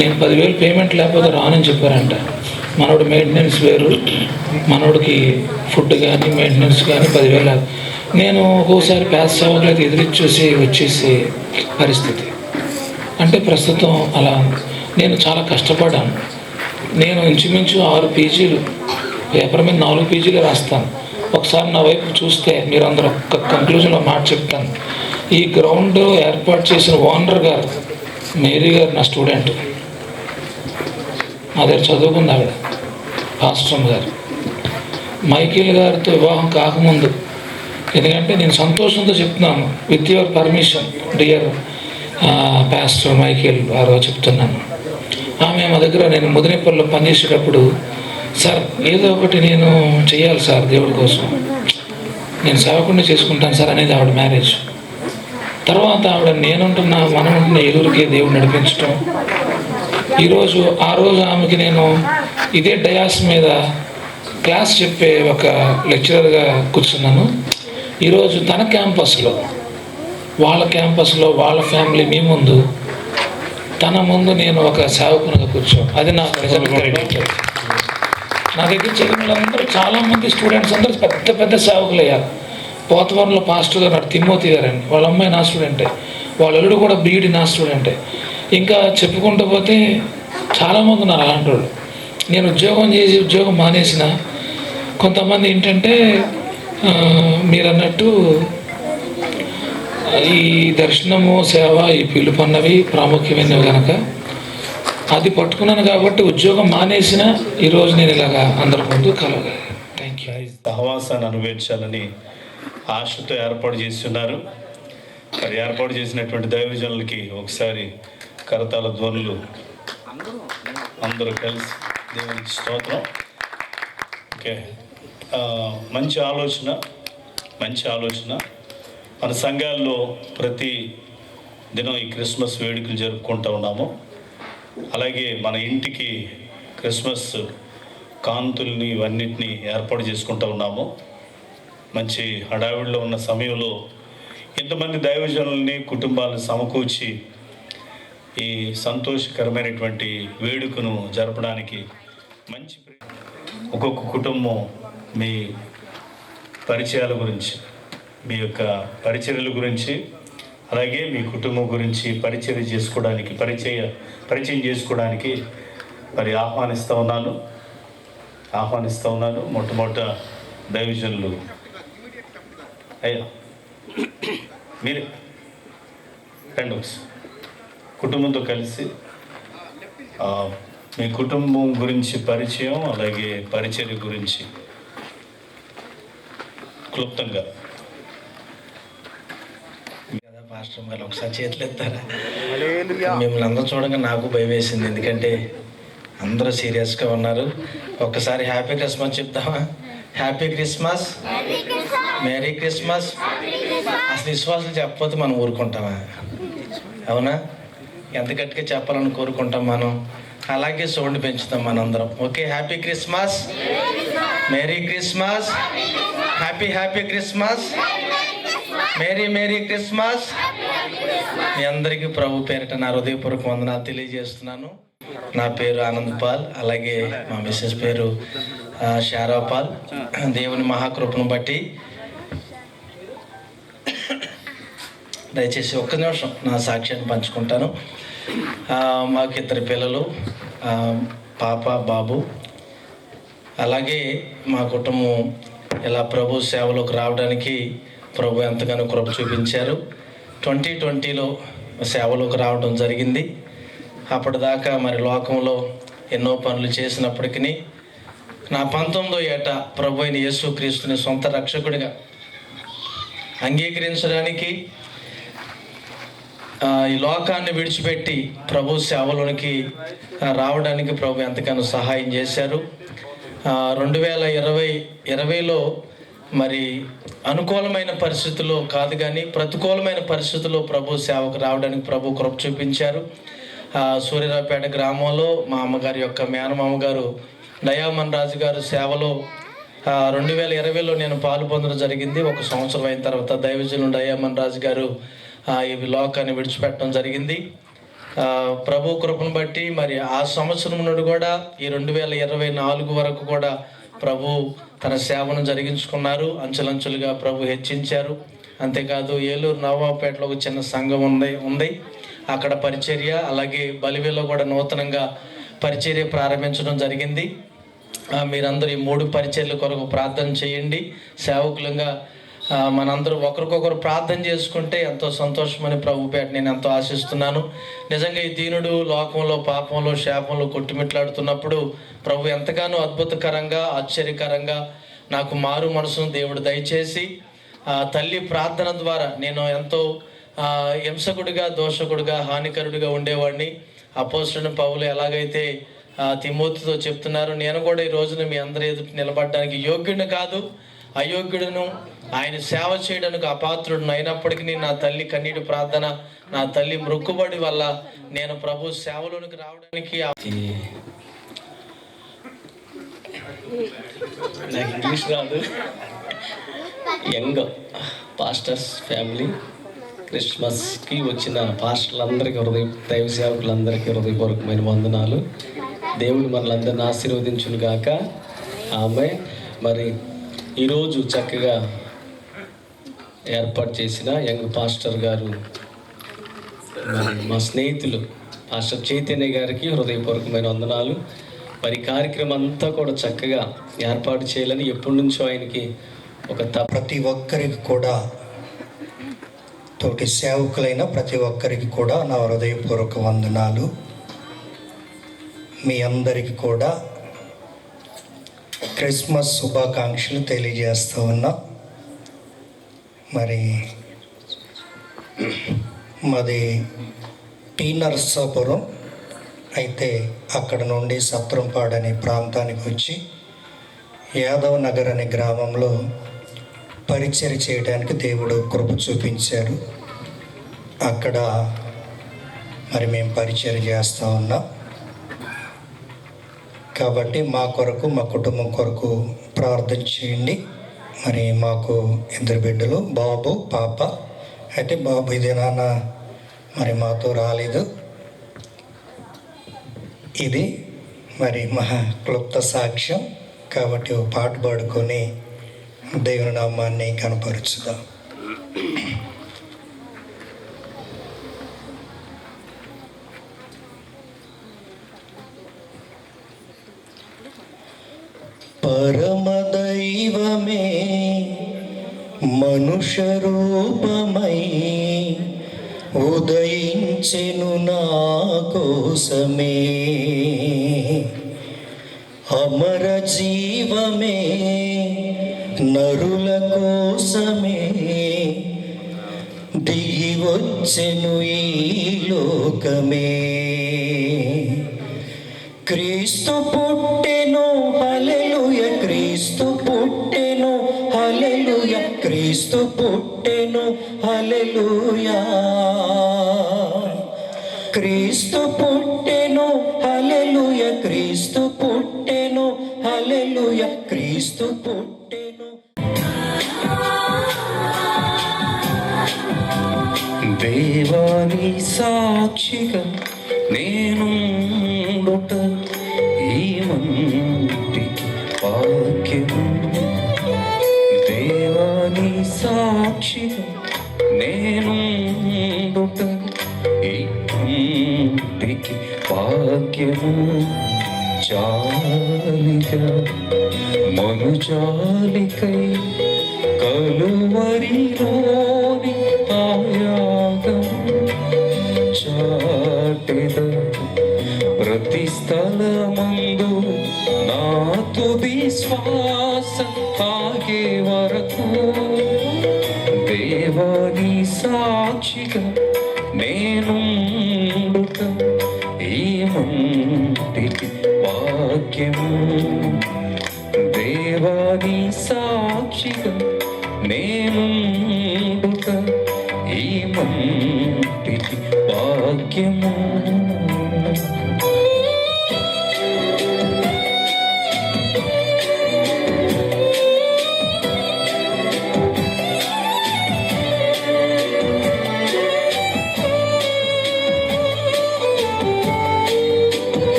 నేను 10,000 పేమెంట్ లేకపోతే రానని చెప్పారంట. మనోడు మెయింటెనెన్స్ వేరు, మనోడికి ఫుడ్ కానీ మెయింటెనెన్స్ కానీ 10,000. నేను ఒక్కోసారి పేద సేవకులైతే ఎదురిచ్చేసి వచ్చేసే పరిస్థితి. అంటే ప్రస్తుతం అలా నేను చాలా కష్టపడ్డాను. నేను ఇంచుమించు 6 పేజీలు పేపర్ మీద 4 పేజీలు రాస్తాను. ఒకసారి నా వైపు చూస్తే మీరందరూ ఒక్క కంక్లూజన్లో మాట చెప్తాను. ఈ గ్రౌండ్ ఏర్పాటు చేసిన ఓనర్ గారు, మేరీ గారు నా స్టూడెంట్. నా దగ్గర చదువుకుంది ఆవిడ, పాస్టర్ గారు. మైకేల్ గారితో వివాహం కాకముందు, ఎందుకంటే నేను సంతోషంతో చెప్తున్నాను, with your permission dear pastor Michael గారు చెప్తున్నాను. ఆమె మా దగ్గర నేను ముదినేపల్లిలో పనిచేసేటప్పుడు, సార్ ఏదో ఒకటి నేను చేయాలి సార్ దేవుడి కోసం, నేను సేవకుండా చేసుకుంటాను సార్ అనేది ఆవిడ మ్యారేజ్. తర్వాత ఆవిడ నేనుంటున్న మనం ఉంటున్న ఏలూరుకి దేవుడు నడిపించటం. ఈరోజు ఆ రోజు ఆమెకి నేను ఇదే డయాస్ మీద క్లాస్ చెప్పే ఒక లెక్చరర్గా కూర్చున్నాను. ఈరోజు తన క్యాంపస్లో, వాళ్ళ క్యాంపస్లో వాళ్ళ ఫ్యామిలీ మీ ముందు, తన ముందు నేను ఒక సేవకునిగా కూర్చోను. అది నా ప్రజెంట్. నా దగ్గర చదివిన వాళ్ళందరూ చాలామంది స్టూడెంట్స్ అందరూ పెద్ద పెద్ద సేవకులు అయ్యారు. పోతవరంలో పాస్టర్ గారు నాడు తిమ్మోతి గారండి, వాళ్ళ అమ్మాయి నా స్టూడెంటే, వాళ్ళ అల్లుడు కూడా బీఈడి నా స్టూడెంటే. ఇంకా చెప్పుకుంటూ పోతే చాలామంది ఉన్నారు అలాంటి వాళ్ళు. నేను ఉద్యోగం మానేసిన కొంతమంది ఏంటంటే మీరు అన్నట్టు ఈ దర్శనము సేవ ఈ పిలుపు అన్నవి ప్రాముఖ్యమైనవి కనుక అది పట్టుకున్నాను కాబట్టి ఉద్యోగం మానేసిన ఈరోజు నేను ఇలాగా అందరి ముందు కలవగలను. Thank you. సహవాసాన్ని అనుభవించాలని ఆశతో ఏర్పాటు చేస్తున్నారు. మరి ఏర్పాటు చేసినటువంటి దైవజనులకి ఒకసారి కరతాళ ధ్వనులు అందరూ కలిసి దేవునికి స్తోత్రం. ఓకే, మంచి ఆలోచన. మన సంఘాల్లో ప్రతి దినం ఈ క్రిస్మస్ వేడుకలు జరుపుకుంటూ ఉన్నాము. అలాగే మన ఇంటికి క్రిస్మస్ కాంతుల్ని ఇవన్నిటిని ఏర్పాటు చేసుకుంటూ ఉన్నాము. మంచి హడావిడిలో ఉన్న సమయంలో ఇంతమంది దైవజనుల్ని కుటుంబాలను సమకూర్చి ఈ సంతోషకరమైనటువంటి వేడుకను జరపడానికి మంచి ఒక్కొక్క కుటుంబం మీ పరిచయాల గురించి, మీ యొక్క పరిచర్యల గురించి, అలాగే మీ కుటుంబం గురించి పరిచయం చేసుకోవడానికి మరి ఆహ్వానిస్తూ ఉన్నాను. మొట్టమొదట దైవజనులు అయ్యా మీరు రండి, కుటుంబంతో కలిసి మీ కుటుంబం గురించి పరిచయం, అలాగే పరిచర్య గురించి క్లుప్తంగా. పాస్టర్ గారు ఒకసారి చేతులు ఎత్తారా? మిమ్మల్ని అందరూ చూడగా నాకు భయం వేసింది, ఎందుకంటే అందరూ సీరియస్గా ఉన్నారు. ఒక్కసారి హ్యాపీ క్రిస్మస్ చెప్తామా? Happy Christmas, merry Christmas. అసలు విశ్వాసాలు చెప్పకపోతే మనం ఊరుకుంటామా? అవునా? ఎంత గట్టిగా చెప్పాలని కోరుకుంటాం మనం. అలాగే సౌండ్ పెంచుతాం మనందరం. Okay, happy Christmas, merry Christmas, happy Christmas, merry Christmas. మీ అందరికీ ప్రభు పేరిట నా హృదయపూర్వక వందనాలు తెలియజేస్తున్నాను. నా పేరు ఆనంద్ పాల్, అలాగే మా మిస్సెస్ పేరు శారా పాల్. దేవుని మహాకృపను బట్టి దయచేసి ఒక్క నిమిషం నా సాక్ష్యాన్ని పంచుకుంటాను. మాకు 2 పిల్లలు, పాప బాబు. అలాగే మా కుటుంబం ఇలా ప్రభు సేవలోకి రావడానికి ప్రభు ఎంతగానో కృప చూపించారు. 2020లో సేవలోకి రావడం జరిగింది. అప్పటిదాకా మరి లోకంలో ఎన్నో పనులు చేసినప్పటికీ నా 19వ ఏట ప్రభు అయిన యేసుక్రీస్తుని సొంత రక్షకుడిగా అంగీకరించడానికి, ఈ లోకాన్ని విడిచిపెట్టి ప్రభు సేవలోనికి రావడానికి ప్రభు ఎంతగానో సహాయం చేశారు. 2020లో మరి అనుకూలమైన పరిస్థితుల్లో కాదు కానీ ప్రతికూలమైన పరిస్థితుల్లో ప్రభు సేవకు రావడానికి ప్రభు కృప చూపించారు. సూర్యరావుపేట గ్రామంలో మా అమ్మగారి యొక్క మేనమామ గారు దయామన్ రాజు గారు సేవలో 2020లో నేను పాలు పొందడం జరిగింది. 1 సంవత్సరం అయిన తర్వాత దైవజనుడు దయామన్ రాజు గారు ఈ లోకాన్ని విడిచిపెట్టడం జరిగింది. ప్రభు కృపను బట్టి మరి ఆ సంవత్సరం నుండి కూడా ఈ 2024 వరకు కూడా ప్రభు తన సేవను జరిగించుకున్నారు. అంచెలంచెలుగా ప్రభు హెచ్చించారు. అంతేకాదు ఏలూరు నవాబపేటలో ఒక చిన్న సంఘం ఉంది అక్కడ పరిచర్య, అలాగే బలివేలో కూడా నూతనంగా పరిచర్య ప్రారంభించడం జరిగింది. మీరందరూ ఈ 3 పరిచర్యల కొరకు ప్రార్థన చేయండి. సేవకులంగా మనందరూ ఒకరికొకరు ప్రార్థన చేసుకుంటే ఎంతో సంతోషమని ప్రభుపేట నేను ఎంతో ఆశిస్తున్నాను. నిజంగా ఈ దీనుడు లోకంలో పాపంలో శాపంలో కొట్టుమిట్లాడుతున్నప్పుడు ప్రభు ఎంతగానో అద్భుతకరంగా ఆశ్చర్యకరంగా నాకు మారు మనసును దేవుడు దయచేసి తల్లి ప్రార్థన ద్వారా నేను ఎంతో హింసకుడిగా, దోషకుడిగా, హానికరుడిగా ఉండేవాడిని. అపోస్తలుడైన పౌలు ఎలాగైతే తిమోతితో చెప్తున్నారు, నేను కూడా ఈ రోజున మీ అందరి ఎదుట నిలబడడానికి యోగ్యుడిని కాదు, అయోగ్యుడును, ఆయన సేవ చేయడానికి అపాత్రుడు అయినప్పటికీ నా తల్లి కన్నీటి ప్రార్థన, నా తల్లి మొక్కుబడి వల్ల నేను ప్రభు సేవలోనికి రావడానికి నాకు ఇంగ్లీష్ రాదు. యంగ్ పాస్టర్స్ ఫ్యామిలీ క్రిస్మస్కి వచ్చిన పాస్టర్లందరికీ దైవ సేవకులందరికీ హృదయపూర్వకమైన వందనాలు. దేవుడు మనలందరిని ఆశీర్వదించును గాక. ఆమె మరి ఈరోజు చక్కగా ఏర్పాటు చేసిన యంగ్ పాస్టర్ గారు, మరి మా స్నేహితులు పాస్టర్ చైతన్య గారికి హృదయపూర్వకమైన వందనాలు. మరి కార్యక్రమం అంతా కూడా చక్కగా ఏర్పాటు చేయాలని ఎప్పటి నుంచో ఆయనకి ఒక ప్రతి ఒక్కరికి కూడా, తోటి సేవకులైన ప్రతి ఒక్కరికి కూడా నా హృదయపూర్వక వందనాలు. మీ అందరికీ కూడా క్రిస్మస్ శుభాకాంక్షలు తెలియజేస్తూ ఉన్నా. మరి మాది టీ నరసాపురం, అయితే అక్కడ నుండి సత్రంపాడు అనే ప్రాంతానికి వచ్చి యాదవ్ నగర్ అనే గ్రామంలో పరిచర్య చేయడానికి దేవుడు కృప చూపించారు. అక్కడ మరి మేము పరిచర్య చేస్తూ ఉన్నాం. కాబట్టి మా కొరకు, మా కుటుంబం కొరకు ప్రార్థన చేయండి. మరి మాకు 2 బిడ్డలు, బాబు పాప. అయితే బాబు ఇదే నాన్న మరి మాతో రాలేదు. ఇది మరి మహా క్లుప్త సాక్ష్యం. కాబట్టి ఒక పాట పాడుకొని దేవుని నామాన్ని కనపరుచుదాం. పరమదైవమే మనుష్య రూపమై ఉదయించెను నా కోసమే, అమర జీవమే నరుల కోసమే దిగి వచ్చెను ఈ లోకమే. క్రీస్తు పుట్టెను హల్లెలూయ, క్రీస్తు పుట్టెను హల్లెలూయ, క్రీస్తు పుట్టెను హల్లెలూయా, క్రీస్తు పుట్టెను హల్లెలూయ, క్రీస్తు పుట్టెను హల్లెలూయ, క్రీస్తు పుట్టెను. దేవాని సాక్షిగా నేను ఈ మంటికి వాక్యము, దేవాని సాక్షిగా నేను ఈ మంటికి వాక్యము, జాలిగా మనుజాలికై కలువరిలోని ఆయాగము చాటెద ప్రతి స్థలమందు నా తుది శ్వాస ఆగే వరకు. దేవాని సాక్షిగా నేను ఈ మంటికి వాక్యము, దేవాని సాక్షిగా నేను ఈ మంటికి వాక్యము.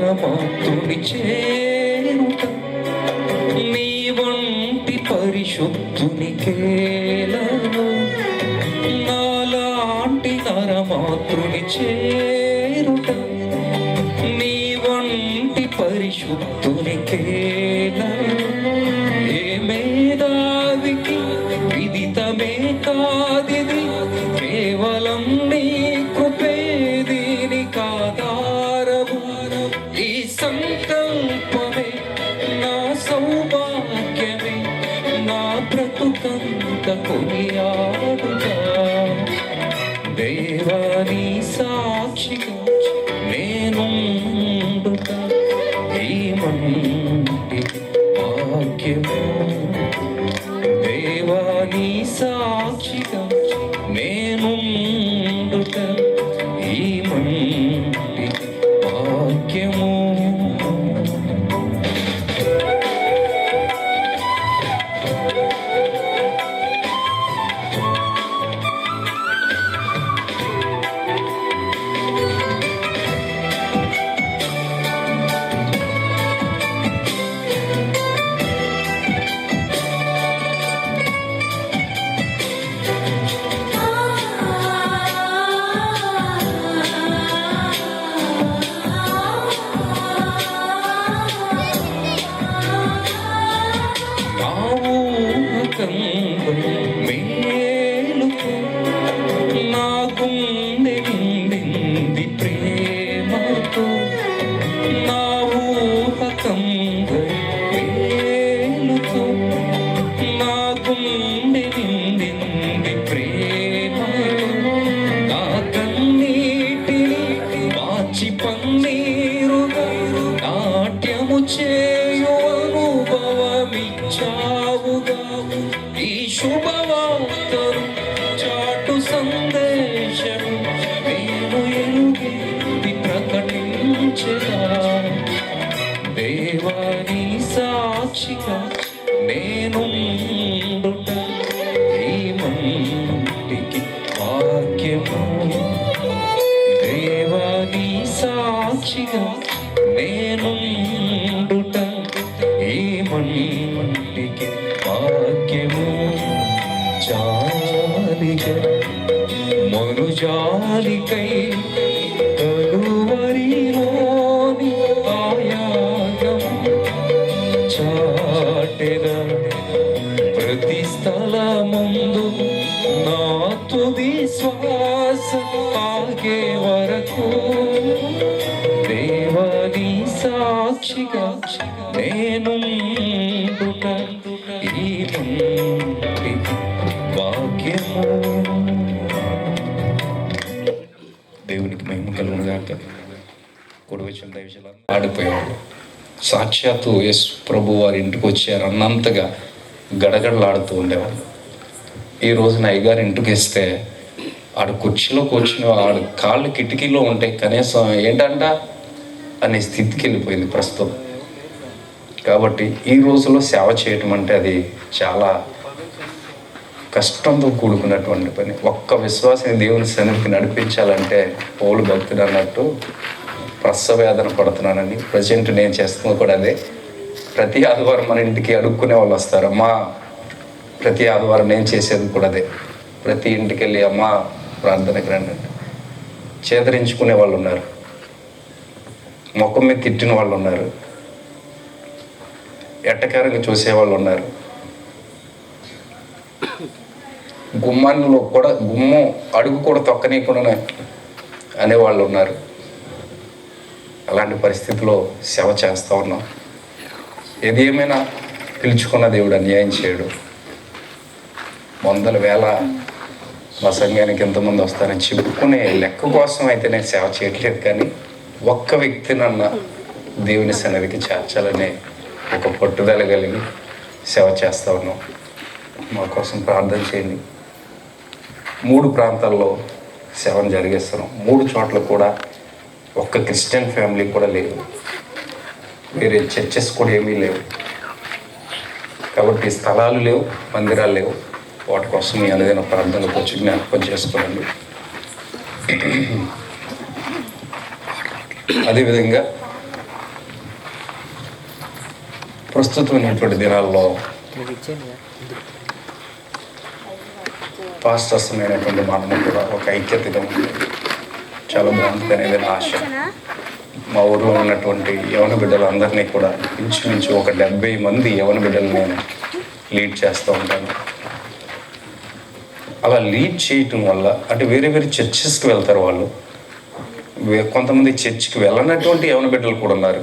పరమాత్ముని చేరుట నీ వంటి పరిశుద్ధుని కేలను, నాలాంటి నరమాతృని చేరుట నీ వంటి పరిశుద్ధుని కేలను, ఏ మేధావికి విదితమే నా బ్రతుకంత కొనియాడుతా దేవా నీ సాక్షిగా నేనుండుతా ఈ మంటి భాగ్యము దేవా నీ సాక్షిగా నేనుండుతా ఈ మంటి భాగ్యము మేలుకు నా గుండె నిండింది ప్రేమతో నా ఊహకంగా మేలుతో నా గుండె నిండింది ప్రేమతో నా కన్నీటిని మార్చి పన్నీరుగా నాట్యము చేయు అనుభవమిచ్చావుగా ఈ శుభవార్తను చాటు సందేశము నేను ఎలుగెత్తి ప్రకటించగా దేవా నీ సాక్షిగా నేనుండుట ఈ మంటికి భాగ్యము దేవా నీ సాక్షిగా నేనుండుట ఈ మంటికి భాగ్యము జాలిగా మనుజాలికై కలువరిలోని ఆయాగము చాటెదా ప్రతి స్థలమందు నా తుది శ్వాస ఆగే వరకు దేవా నీ సాక్షిగా నేనుండుట ఈ మంటి భాగ్యము. దేవునికి మహిమ కలుగునుగాక. కూడి వచ్చిన దైవజనులు ఆడిపోయేవాడు. సాక్షాత్తు యేసు ప్రభు వారి ఇంటికి వచ్చారు అన్నంతగా గడగడలాడుతూ ఉండేవాళ్ళు. ఈ రోజున అయ్యగారి ఇంటికి ఇస్తే ఆడు కుర్చీలో కూర్చుని ఆడు కాళ్ళు కిటికీలో ఉంటాయి, కనీసం ఏంటంట అనే స్థితికి వెళ్ళిపోయింది ప్రస్తుతం. కాబట్టి ఈ రోజుల్లో సేవ చేయటం అంటే అది చాలా కష్టంతో కూడుకున్నటువంటి పని. ఒక్క విశ్వాసం దేవుని సన్నిధికి నడిపించాలంటే పౌలు భక్తుడు అన్నట్టు ప్రసవ వేదన పడుతున్నానని ప్రజెంట్ నేను చేస్తున్నది కూడా అదే. ప్రతి ఆదివారం మన ఇంటికి అడుక్కునే వాళ్ళు వస్తారు. అమ్మా ప్రతి ఆదివారం నేను చేసేది కూడా అదే. ప్రతి ఇంటికి వెళ్ళి అమ్మ ప్రార్థనకి రండి చేదరించుకునే వాళ్ళు ఉన్నారు, ముఖం మీద తిట్టిన వాళ్ళు ఉన్నారు, ఎట్టకారంగా చూసేవాళ్ళు ఉన్నారు, గుమ్మాల్లో కూడా గుమ్మం అడుగు కూడా తొక్కనీయకుండా అనేవాళ్ళు ఉన్నారు. అలాంటి పరిస్థితిలో సేవ చేస్తూ ఉన్నాం. ఏది ఏమైనా పిలుచుకున్న దేవుడు అన్యాయం చేయడు. వందల వేల మా సంఘానికి ఎంతమంది వస్తారని చెప్పుకునే లెక్క కోసం అయితే నేను సేవ చేయట్లేదు, కానీ ఒక్క వ్యక్తినన్నా దేవుని సన్నిధికి చేర్చాలనే ఒక పట్టుదల కలిగి సేవ చేస్తూ ఉన్నాం. మా కోసం ప్రార్థన చేయండి. 3 ప్రాంతాల్లో సేవను జరిగేస్తున్నాం. 3 చోట్ల కూడా ఒక్క క్రిస్టియన్ ఫ్యామిలీ కూడా లేదు, వేరే చర్చెస్ కూడా ఏమీ లేవు. కాబట్టి స్థలాలు లేవు, మందిరాలు లేవు. వాటి కోసం మీ అనుదిన ప్రార్థనలకు వచ్చి జ్ఞాపకం చేసుకోండి. అదేవిధంగా ప్రస్తుతమైనటువంటి దినాల్లో పాస్టర్స్మైనటువంటి మనము కూడా ఒక ఐక్యతగా ఉంది. చాలా బాగుంటుంది అనేది నా ఆశ. మా ఊరిలో ఉన్నటువంటి యవన బిడ్డలందరినీ కూడా ఇంచుమించు ఒక 70 మంది యవన బిడ్డలు నేను లీడ్ చేస్తూ ఉంటాను. అలా లీడ్ చేయటం వల్ల అంటే వేరే వేరే చర్చెస్కి వెళ్తారు వాళ్ళు. కొంతమంది చర్చికి వెళ్ళనటువంటి యవన బిడ్డలు కూడా ఉన్నారు.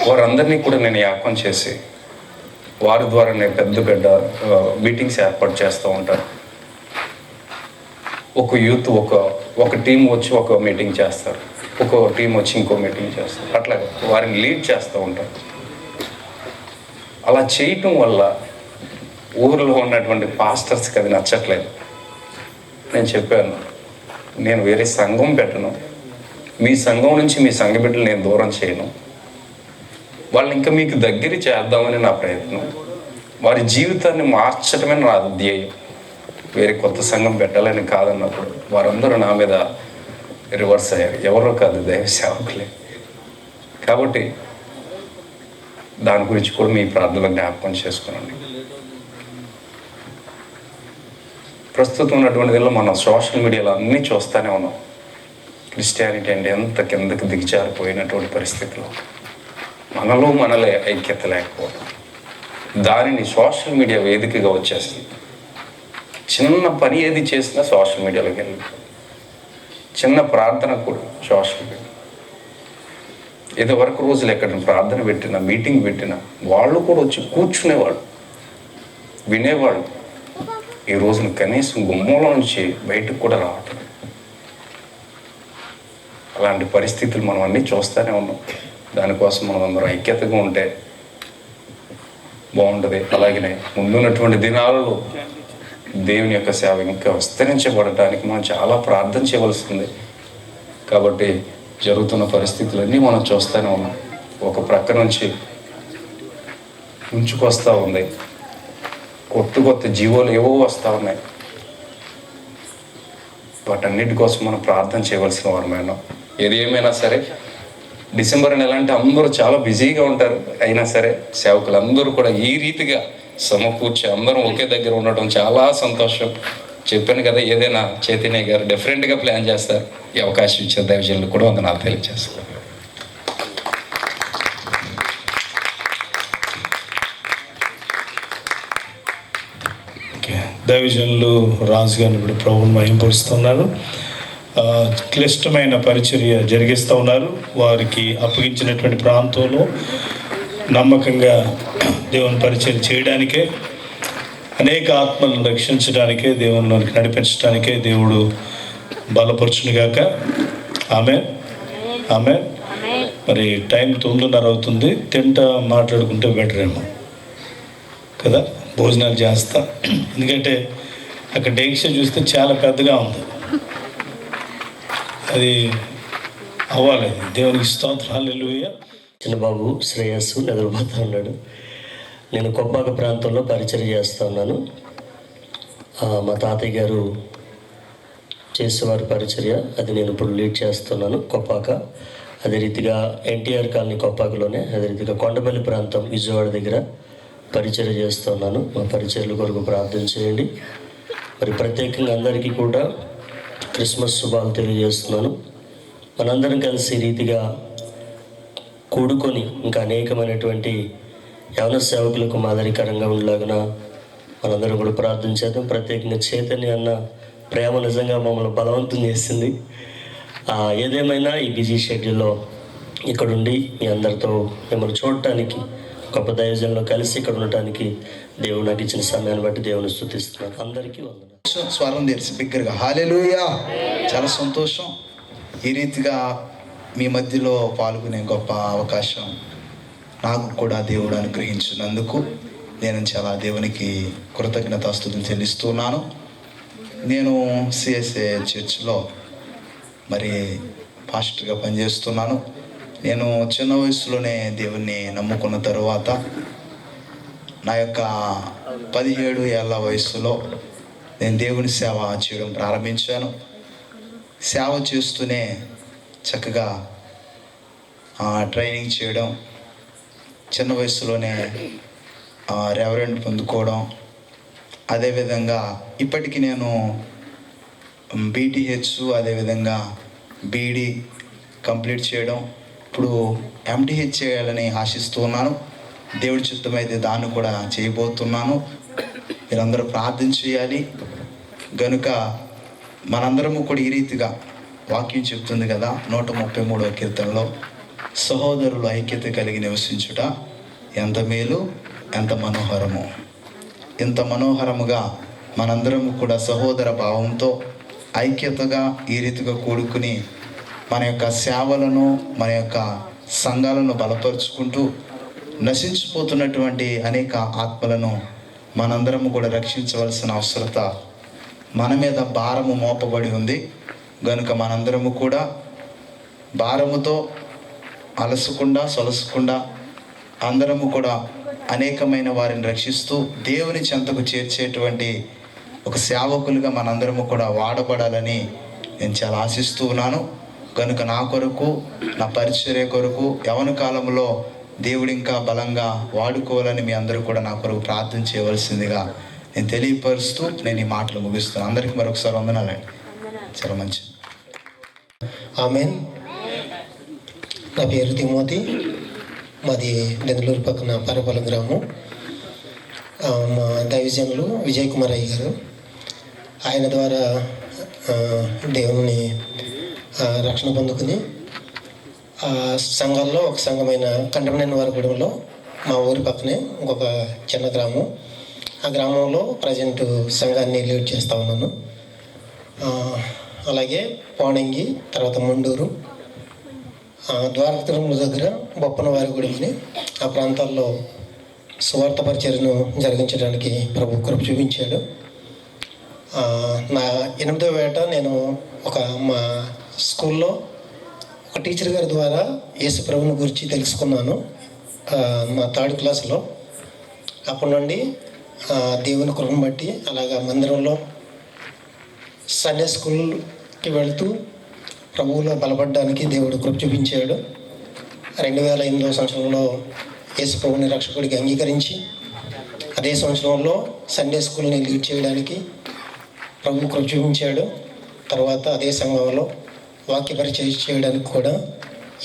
వారందరినీ కూడా నేను జ్ఞాపకం చేసి వారి ద్వారానే పెద్ద పెద్ద మీటింగ్స్ ఏర్పాటు చేస్తూ ఉంటారు. ఒక యూత్ ఒక టీం వచ్చి ఒక మీటింగ్ చేస్తారు, ఒక టీం వచ్చి ఇంకో మీటింగ్ చేస్తారు, అట్లా వారిని లీడ్ చేస్తూ ఉంటారు. అలా చేయటం వల్ల ఊరిలో ఉన్నటువంటి పాస్టర్స్కి అది నచ్చట్లేదు. నేను చెప్పాను, నేను వేరే సంఘం పెట్టను, మీ సంఘం నుంచి మీ సంఘ బిడ్డలు నేను దూరం చేయను, వాళ్ళని ఇంకా మీకు దగ్గర చేద్దామని నా ప్రయత్నం, వారి జీవితాన్ని మార్చడమే నా ధ్యేయం. వేరే కొత్త సంఘం పెట్టాలని కాదన్నప్పుడు వారందరూ నా మీద రివర్స్ అయ్యారు. ఎవరో కాదు, దైవ సేవకులే. కాబట్టి దాని గురించి కూడా మీ ప్రార్థనలో జ్ఞాపకం చేసుకునండి. ప్రస్తుతం ఉన్నటువంటి దీనిలో మనం సోషల్ మీడియాలో అన్నీ చూస్తూనే ఉన్నాం. క్రిస్టియానిటీ అంటే ఎంత కిందకి దిగజారిపోయినటువంటి పరిస్థితిలో మనలే ఐక్యత లేకపోవడం, దానిని సోషల్ మీడియా వేదికగా వచ్చేస్తుంది. చిన్న పని ఏది చేసినా సోషల్ మీడియాలోకి వెళ్ళి, చిన్న ప్రార్థన కూడా సోషల్ మీడియా. ఏదో వరకు రోజులు ఎక్కడ ప్రార్థన పెట్టినా, మీటింగ్ పెట్టినా వాళ్ళు కూడా వచ్చి కూర్చునేవాళ్ళు, వినేవాళ్ళు. ఈ రోజున కనీసం గుమ్మంలో నుంచి బయటకు కూడా రావటం. అలాంటి పరిస్థితులు మనం అన్నీ చూస్తూనే ఉన్నాం. దానికోసం మనం అందరం ఐక్యతగా ఉంటే బాగుంటుంది. అలాగనే ముందున్నటువంటి దినాలలో దేవుని యొక్క సేవ ఇంకా విస్తరించబడటానికి మనం చాలా ప్రార్థన చేయవలసింది. కాబట్టి జరుగుతున్న పరిస్థితులన్నీ మనం చూస్తూనే ఉన్నాం. ఒక ప్రక్క నుంచి ఉంచుకొస్తూ ఉంది, కొత్త జీవోలు ఏవో వస్తూ ఉన్నాయి. వాటన్నిటి కోసం మనం ప్రార్థన చేయవలసిన వారమైనా. ఏది ఏమైనా సరే డిసెంబర్ నెల అంటే అందరూ చాలా బిజీగా ఉంటారు. అయినా సరే సేవకులు అందరూ కూడా ఈ రీతిగా సమకూర్చి అందరం ఒకే దగ్గర ఉండటం చాలా సంతోషం. చెప్పాను కదా, ఏదైనా చైతన్య గారు డిఫరెంట్గా ప్లాన్ చేస్తారు. ఈ అవకాశం ఇచ్చిన దైవజనులు కూడా వందనాలు తెలియజేస్తారు. దైవజనులు రాజు గారిని కూడా ప్రభువుని మహింపరుస్తున్నారు. క్లిష్టమైన పరిచర్య జరిగిస్తూ ఉన్నారు. వారికి అప్పగించినటువంటి ప్రాంతంలో నమ్మకంగా దేవుని పరిచర్య చేయడానికే, అనేక ఆత్మలను రక్షించడానికే, దేవునిలోనికి నడిపించడానికే దేవుడు బలపరచునుగాక. ఆమె మరి టైం 9:30 అవుతుంది. తింటా మాట్లాడుకుంటే బెటర్ ఏమో కదా, భోజనాలు చేస్తా. ఎందుకంటే అక్కడ డేక్ష చూస్తే చాలా పెద్దగా ఉంది, అది అవ్వాలి. దేవునికి స్తోత్రం, హల్లెలూయా. చిన్నబాబు శ్రేయస్సు నిద్రపోతూ ఉన్నాడు. నేను కొప్పాక ప్రాంతంలో పరిచయం చేస్తూ ఉన్నాను. మా తాతయ్య గారు చేసేవారి పరిచర్య, అది నేను ఇప్పుడు లీడ్ చేస్తున్నాను కొప్పాక. అదే రీతిగా ఎన్టీఆర్ కాలనీ కొప్పాకలోనే, అదే రీతిగా కొండపల్లి ప్రాంతం విజయవాడ దగ్గర పరిచర్య చేస్తున్నాను. మా పరిచర్యల కొరకు ప్రార్థన చేయండి. మరి ప్రత్యేకంగా అందరికీ కూడా క్రిస్మస్ శుభాలు తెలియజేస్తున్నాను. మనందరం కలిసి ఈ రీతిగా కూడుకొని ఇంకా అనేకమైనటువంటి యవన సేవకులకు మాదిరికరంగా ఉండలాగిన మనందరం కూడా ప్రార్థన చేద్దాం. ప్రత్యేకంగా చైతన్య అన్న ప్రేమ నిజంగా మమ్మల్ని బలవంతం చేసింది. ఏదేమైనా ఈ బిజీ షెడ్యూల్లో ఇక్కడుండి మీ అందరితో మిమ్మల్ని చూడటానికి, గొప్ప దైవజనంలో కలిసి ఇక్కడ ఉండటానికి దేవుడు నాకు ఇచ్చిన సమయాన్ని బట్టి దేవుని స్తుతిస్తున్నాను. అందరికీ వందనాలు. స్వరం తెలిసి బిగ్గరగా హల్లెలూయా. చాలా సంతోషం. ఈ రీతిగా మీ మధ్యలో పాల్గొనే గొప్ప అవకాశం నాకు కూడా దేవుడు అనుగ్రహించినందుకు నేను చాలా దేవునికి కృతజ్ఞతాస్తుతులు చెల్లిస్తున్నాను. నేను సిఎస్ఏ చర్చ్లో మరి పాస్టర్గా పనిచేస్తున్నాను. నేను చిన్న వయసులోనే దేవుణ్ణి నమ్ముకున్న తరువాత నా యొక్క 17 ఏళ్ళ వయసులో నేను దేవుని సేవ చేయడం ప్రారంభించాను. సేవ చేస్తూనే చక్కగా ట్రైనింగ్ చేయడం, చిన్న వయసులోనే రెవరెండ్ పొందుకోవడం, అదేవిధంగా ఇప్పటికీ నేను బీటీహెచ్ అదేవిధంగా బీడీ కంప్లీట్ చేయడం, ఇప్పుడు ఎంటీహెచ్ చేయాలని ఆశిస్తూ ఉన్నాను. దేవుడి చిత్తమైతే దాన్ని కూడా చేయబోతున్నాను. మీరందరూ ప్రార్థన చేయాలి. గనుక మనందరము కూడా ఈ రీతిగా వాక్యం చెప్తుంది కదా 133వ కీర్తనలో, సహోదరులు ఐక్యత కలిగి నివసించుట ఎంత మేలు ఎంత మనోహరము. ఇంత మనోహరముగా మనందరము కూడా సహోదర భావంతో ఐక్యతగా ఈ రీతిగా కూడుకుని మన యొక్క సేవలను మన యొక్క సంఘాలను బలపరుచుకుంటూ నశించిపోతున్నటువంటి అనేక ఆత్మలను మనందరము కూడా రక్షించవలసిన అవసరత మన మీద భారము మోపబడి ఉంది. కనుక మనందరము కూడా భారముతో అలసకుండా సొలసకుండా అందరము కూడా అనేకమైన వారిని రక్షిస్తూ దేవుని చెంతకు చేర్చేటువంటి ఒక సేవకులుగా మనందరము కూడా వాడబడాలని నేను చాలా ఆశిస్తూ ఉన్నాను. కనుక నా కొరకు, నా పరిచర్య కొరకు యవన కాలంలో దేవుడు ఇంకా బలంగా వాడుకోవాలని మీ అందరూ కూడా నా కొరకు ప్రార్థన చేయవలసిందిగా నేను తెలియపరుస్తూ నేను ఈ మాటలు ముగిస్తున్నాను. అందరికీ మరొకసారి వందనాలండి. చాలా మంచి. ఆమెన్. నా పేరు తిమోతి, మాది బెంగళూరు పక్కన పరపల గ్రామం. మా దైవజనులు విజయ్ కుమార్ అయ్య గారు, ఆయన ద్వారా దేవుని రక్షణ పొందుకుని సంఘాల్లో ఒక సంఘమైన కంటమనేని వారిగూడెంలో మా ఊరి పక్కనే ఇంకొక చిన్న గ్రామం, ఆ గ్రామంలో ప్రజెంట్ సంఘాన్ని లీడ్ చేస్తూ ఉన్నాను. అలాగే పోనంగి, తర్వాత మండూరు, ద్వారకతిరుమల దగ్గర బొప్పన వారిగూడెం అని ఆ ప్రాంతాల్లో సువార్త పరిచర్యను జరిగించడానికి ప్రభు కృప చూపించాడు. నా 8వ ఏట నేను మా స్కూల్లో ఒక టీచర్ గారి ద్వారా యేసు ప్రభుని గురించి తెలుసుకున్నాను. మా 3rd క్లాస్లో. అప్పటి నుండి దేవుని కృపను బట్టి అలాగా మందిరంలో సండే స్కూల్కి వెళుతూ ప్రభువులో బలపడడానికి దేవుడు కృప చూపించాడు. 2008వ సంవత్సరంలో యేసు ప్రభుని రక్షకుడికి అంగీకరించి అదే సంవత్సరంలో సండే స్కూల్ని లీడ్ చేయడానికి ప్రభు కృప చూపించాడు. తర్వాత అదే సంఘంలో వాక్య పరిచయం చేయడానికి కూడా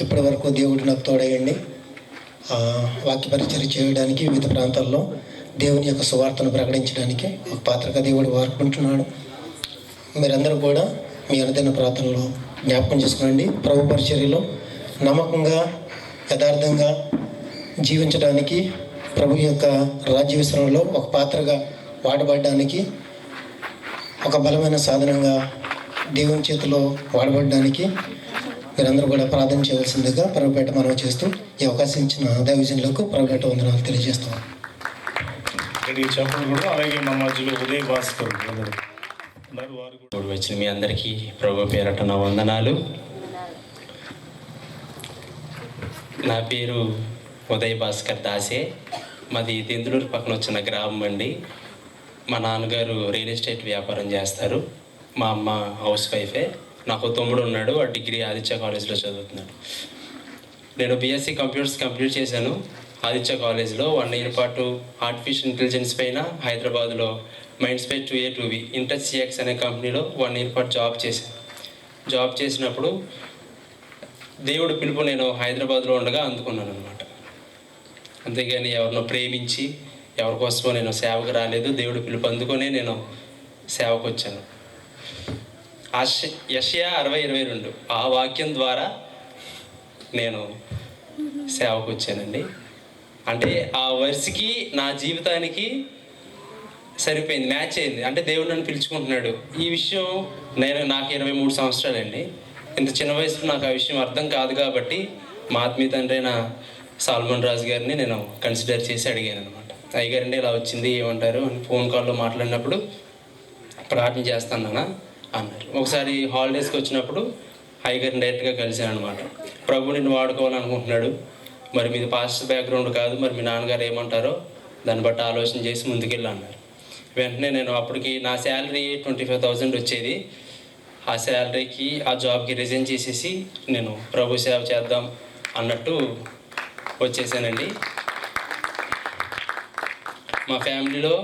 ఇప్పటి వరకు దేవుడు నాకు తోడయ్యండి. వాక్య పరిచయం చేయడానికి వివిధ ప్రాంతాల్లో దేవుని యొక్క సువార్తను ప్రకటించడానికి ఒక పాత్రగా దేవుడు వాడుకుంటున్నాడు. మీరందరూ కూడా మీ అనుదిన ప్రార్థనలో జ్ఞాపకం చేసుకోండి. ప్రభు పరిచర్యలో నమ్మకంగా యథార్థంగా జీవించడానికి, ప్రభు యొక్క రాజ్య విస్తరణలో ఒక పాత్రగా వాడబడడానికి, ఒక బలమైన సాధనంగా దేవుని చేతిలో వాడబడడానికి మీరందరూ కూడా ప్రార్థన చేయవలసిందిగా ప్రభుపేట మనవి చేస్తూ ఈ అవకాశం ఇచ్చిన దైవజనులకు ప్రభుపేట వందనాలు తెలియజేస్తాం. అలాగే మా మధ్యలో ఉదయ్ భాస్కర్ వచ్చిన మీ అందరికీ ప్రభు పేరట నా వందనాలు. నా పేరు ఉదయ్ భాస్కర్ దాసే. మాది దెందులూరు పక్కన వచ్చిన గ్రామం అండి. మా నాన్నగారు రియల్ ఎస్టేట్ వ్యాపారం చేస్తారు. మా అమ్మ హౌస్ వైఫే. నాకు తమ్ముడు ఉన్నాడు, ఆ డిగ్రీ ఆదిత్య కాలేజ్లో చదువుతున్నాడు. నేను బీఎస్సీ కంప్యూటర్స్ కంప్లీట్ చేశాను ఆదిత్య కాలేజ్లో. 1 year పాటు ఆర్టిఫిషియల్ ఇంటెలిజెన్స్ పైన హైదరాబాద్లో mind space 2A 2B inter CX అనే కంపెనీలో 1 year పాటు జాబ్ చేశాను. జాబ్ చేసినప్పుడు దేవుడు పిలుపు నేను హైదరాబాద్లో ఉండగా అందుకున్నాను అనమాట. అంతేగాని ఎవరినో ప్రేమించి ఎవరి కోసమో నేను సేవకు రాలేదు. దేవుడు పిలుపు అందుకొనే నేను సేవకు వచ్చాను. యెషయా 60:22 ఆ వాక్యం ద్వారా నేను సేవకు వచ్చానండి. అంటే ఆ వర్స్కి నా జీవితానికి సరిపోయింది, మ్యాచ్ అయింది. అంటే దేవుడు నన్ను పిలుచుకుంటున్నాడు. ఈ విషయం నాకు 23 సంవత్సరాలండి. ఇంత చిన్న వయసులో నాకు ఆ విషయం అర్థం కాదు కాబట్టి మా ఆత్మీయ తండ్రి అయిన సాల్మన్ రాజు గారిని నేను కన్సిడర్ చేసి అడిగాను అనమాట. అయ్యగారండి ఇలా వచ్చింది ఏమంటారు అని ఫోన్ కాల్లో మాట్లాడినప్పుడు ప్రార్థన చేస్తానన్నా అన్నారు. ఒకసారి హాలిడేస్కి వచ్చినప్పుడు అయ్యగారిని డైరెక్ట్గా కలిశాను అనమాట. ప్రభు నిన్ను వాడుకోవాలనుకుంటున్నాడు, మరి మీది పాస్టర్ బ్యాక్గ్రౌండ్ కాదు, మరి మీ నాన్నగారు ఏమంటారో దాన్ని బట్టి ఆలోచన చేసి ముందుకెళ్ళి అన్నారు. వెంటనే నేను అప్పటికి నా శాలరీ 25,000 వచ్చేది. ఆ శాలరీకి ఆ జాబ్కి రిజైన్ చేసేసి నేను ప్రభు సేవ చేద్దాం అన్నట్టు వచ్చేసానండి. మా ఫ్యామిలీలో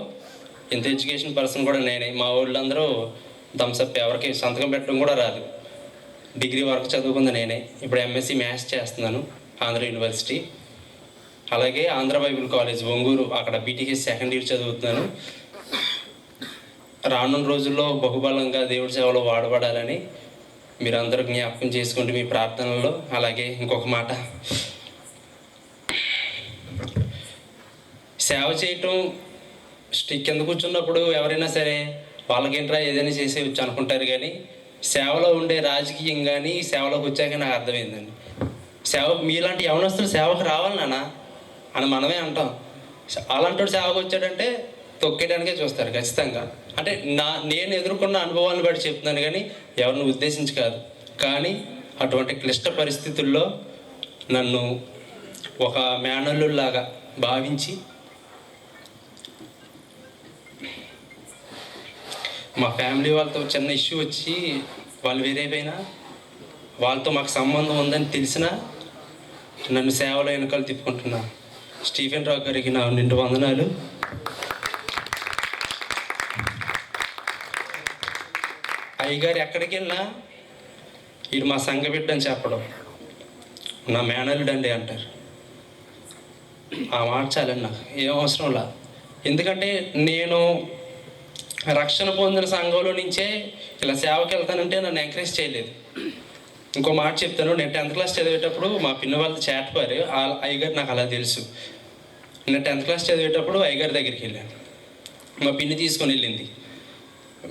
ఇంత ఎడ్యుకేషన్ పర్సన్ కూడా నేనే. మా వాళ్ళందరూ థమ్స్అప్, ఎవరికి సంతకం పెట్టడం కూడా రాదు. డిగ్రీ వరకు చదువుకుంది నేనే. ఇప్పుడు MSc మ్యాథ్స్ చేస్తున్నాను ఆంధ్ర యూనివర్సిటీ. అలాగే ఆంధ్ర బైబిల్ కాలేజ్ ఒంగూరు, అక్కడ BTH 2nd year చదువుతున్నాను. రానున్న రోజుల్లో బహుబలంగా దేవుడి సేవలో వాడబడాలని మీరందరూ జ్ఞాపకం చేసుకుంటే మీ ప్రార్థనలో. అలాగే ఇంకొక మాట, సేవ చేయటం కింద కూర్చున్నప్పుడు ఎవరైనా సరే వాళ్ళకేంట్రా ఏదైనా చేసేయచ్చు అనుకుంటారు, కానీ సేవలో ఉండే రాజకీయం కానీ సేవలోకి వచ్చాక నాకు అర్థమైందండి. సేవ మీలాంటి యవనస్తులు సేవకు రావాలి నాన్న అని మనమే అంటాం. అలాంటి సేవకు వచ్చాడంటే తొక్కేయడానికే చూస్తారు ఖచ్చితంగా. అంటే నేను ఎదుర్కొన్న అనుభవాలను బట్టి చెప్తున్నాను, కానీ ఎవరిని ఉద్దేశించి కాదు. కానీ అటువంటి క్లిష్ట పరిస్థితుల్లో నన్ను ఒక మేనల్లులాగా భావించి మా ఫ్యామిలీ వాళ్ళతో చిన్న ఇష్యూ వచ్చి వాళ్ళు వేరైపోయినా వాళ్ళతో మాకు సంబంధం ఉందని తెలిసినా నన్ను సేవలో వెనకాల తిప్పుకుంటున్నా స్టీఫెన్ రావు గారికి నా నిండు వందనాలు. అయ్యగారు ఎక్కడికి వెళ్ళినా ఇది మా సంఘ బిడ్డ అని చెప్పడం, నా మేనల్లుడండి అంటారు. ఆ మాట చాలండి, నాకు ఏం అవసరం లా. ఎందుకంటే నేను రక్షణ పొందిన సంఘంలో నుంచే ఇలా సేవకి వెళ్తానంటే నన్ను ఎంకరేజ్ చేయలేదు. ఇంకో మాట చెప్తాను, నేను 10th క్లాస్ చదివేటప్పుడు మా పిన్ని వాళ్ళతో చేటపారు, అయ్యగారు నాకు అలా తెలుసు. నేను 10th క్లాస్ చదివేటప్పుడు అయ్యగారి దగ్గరికి వెళ్ళాను. మా పిన్ని తీసుకొని వెళ్ళింది.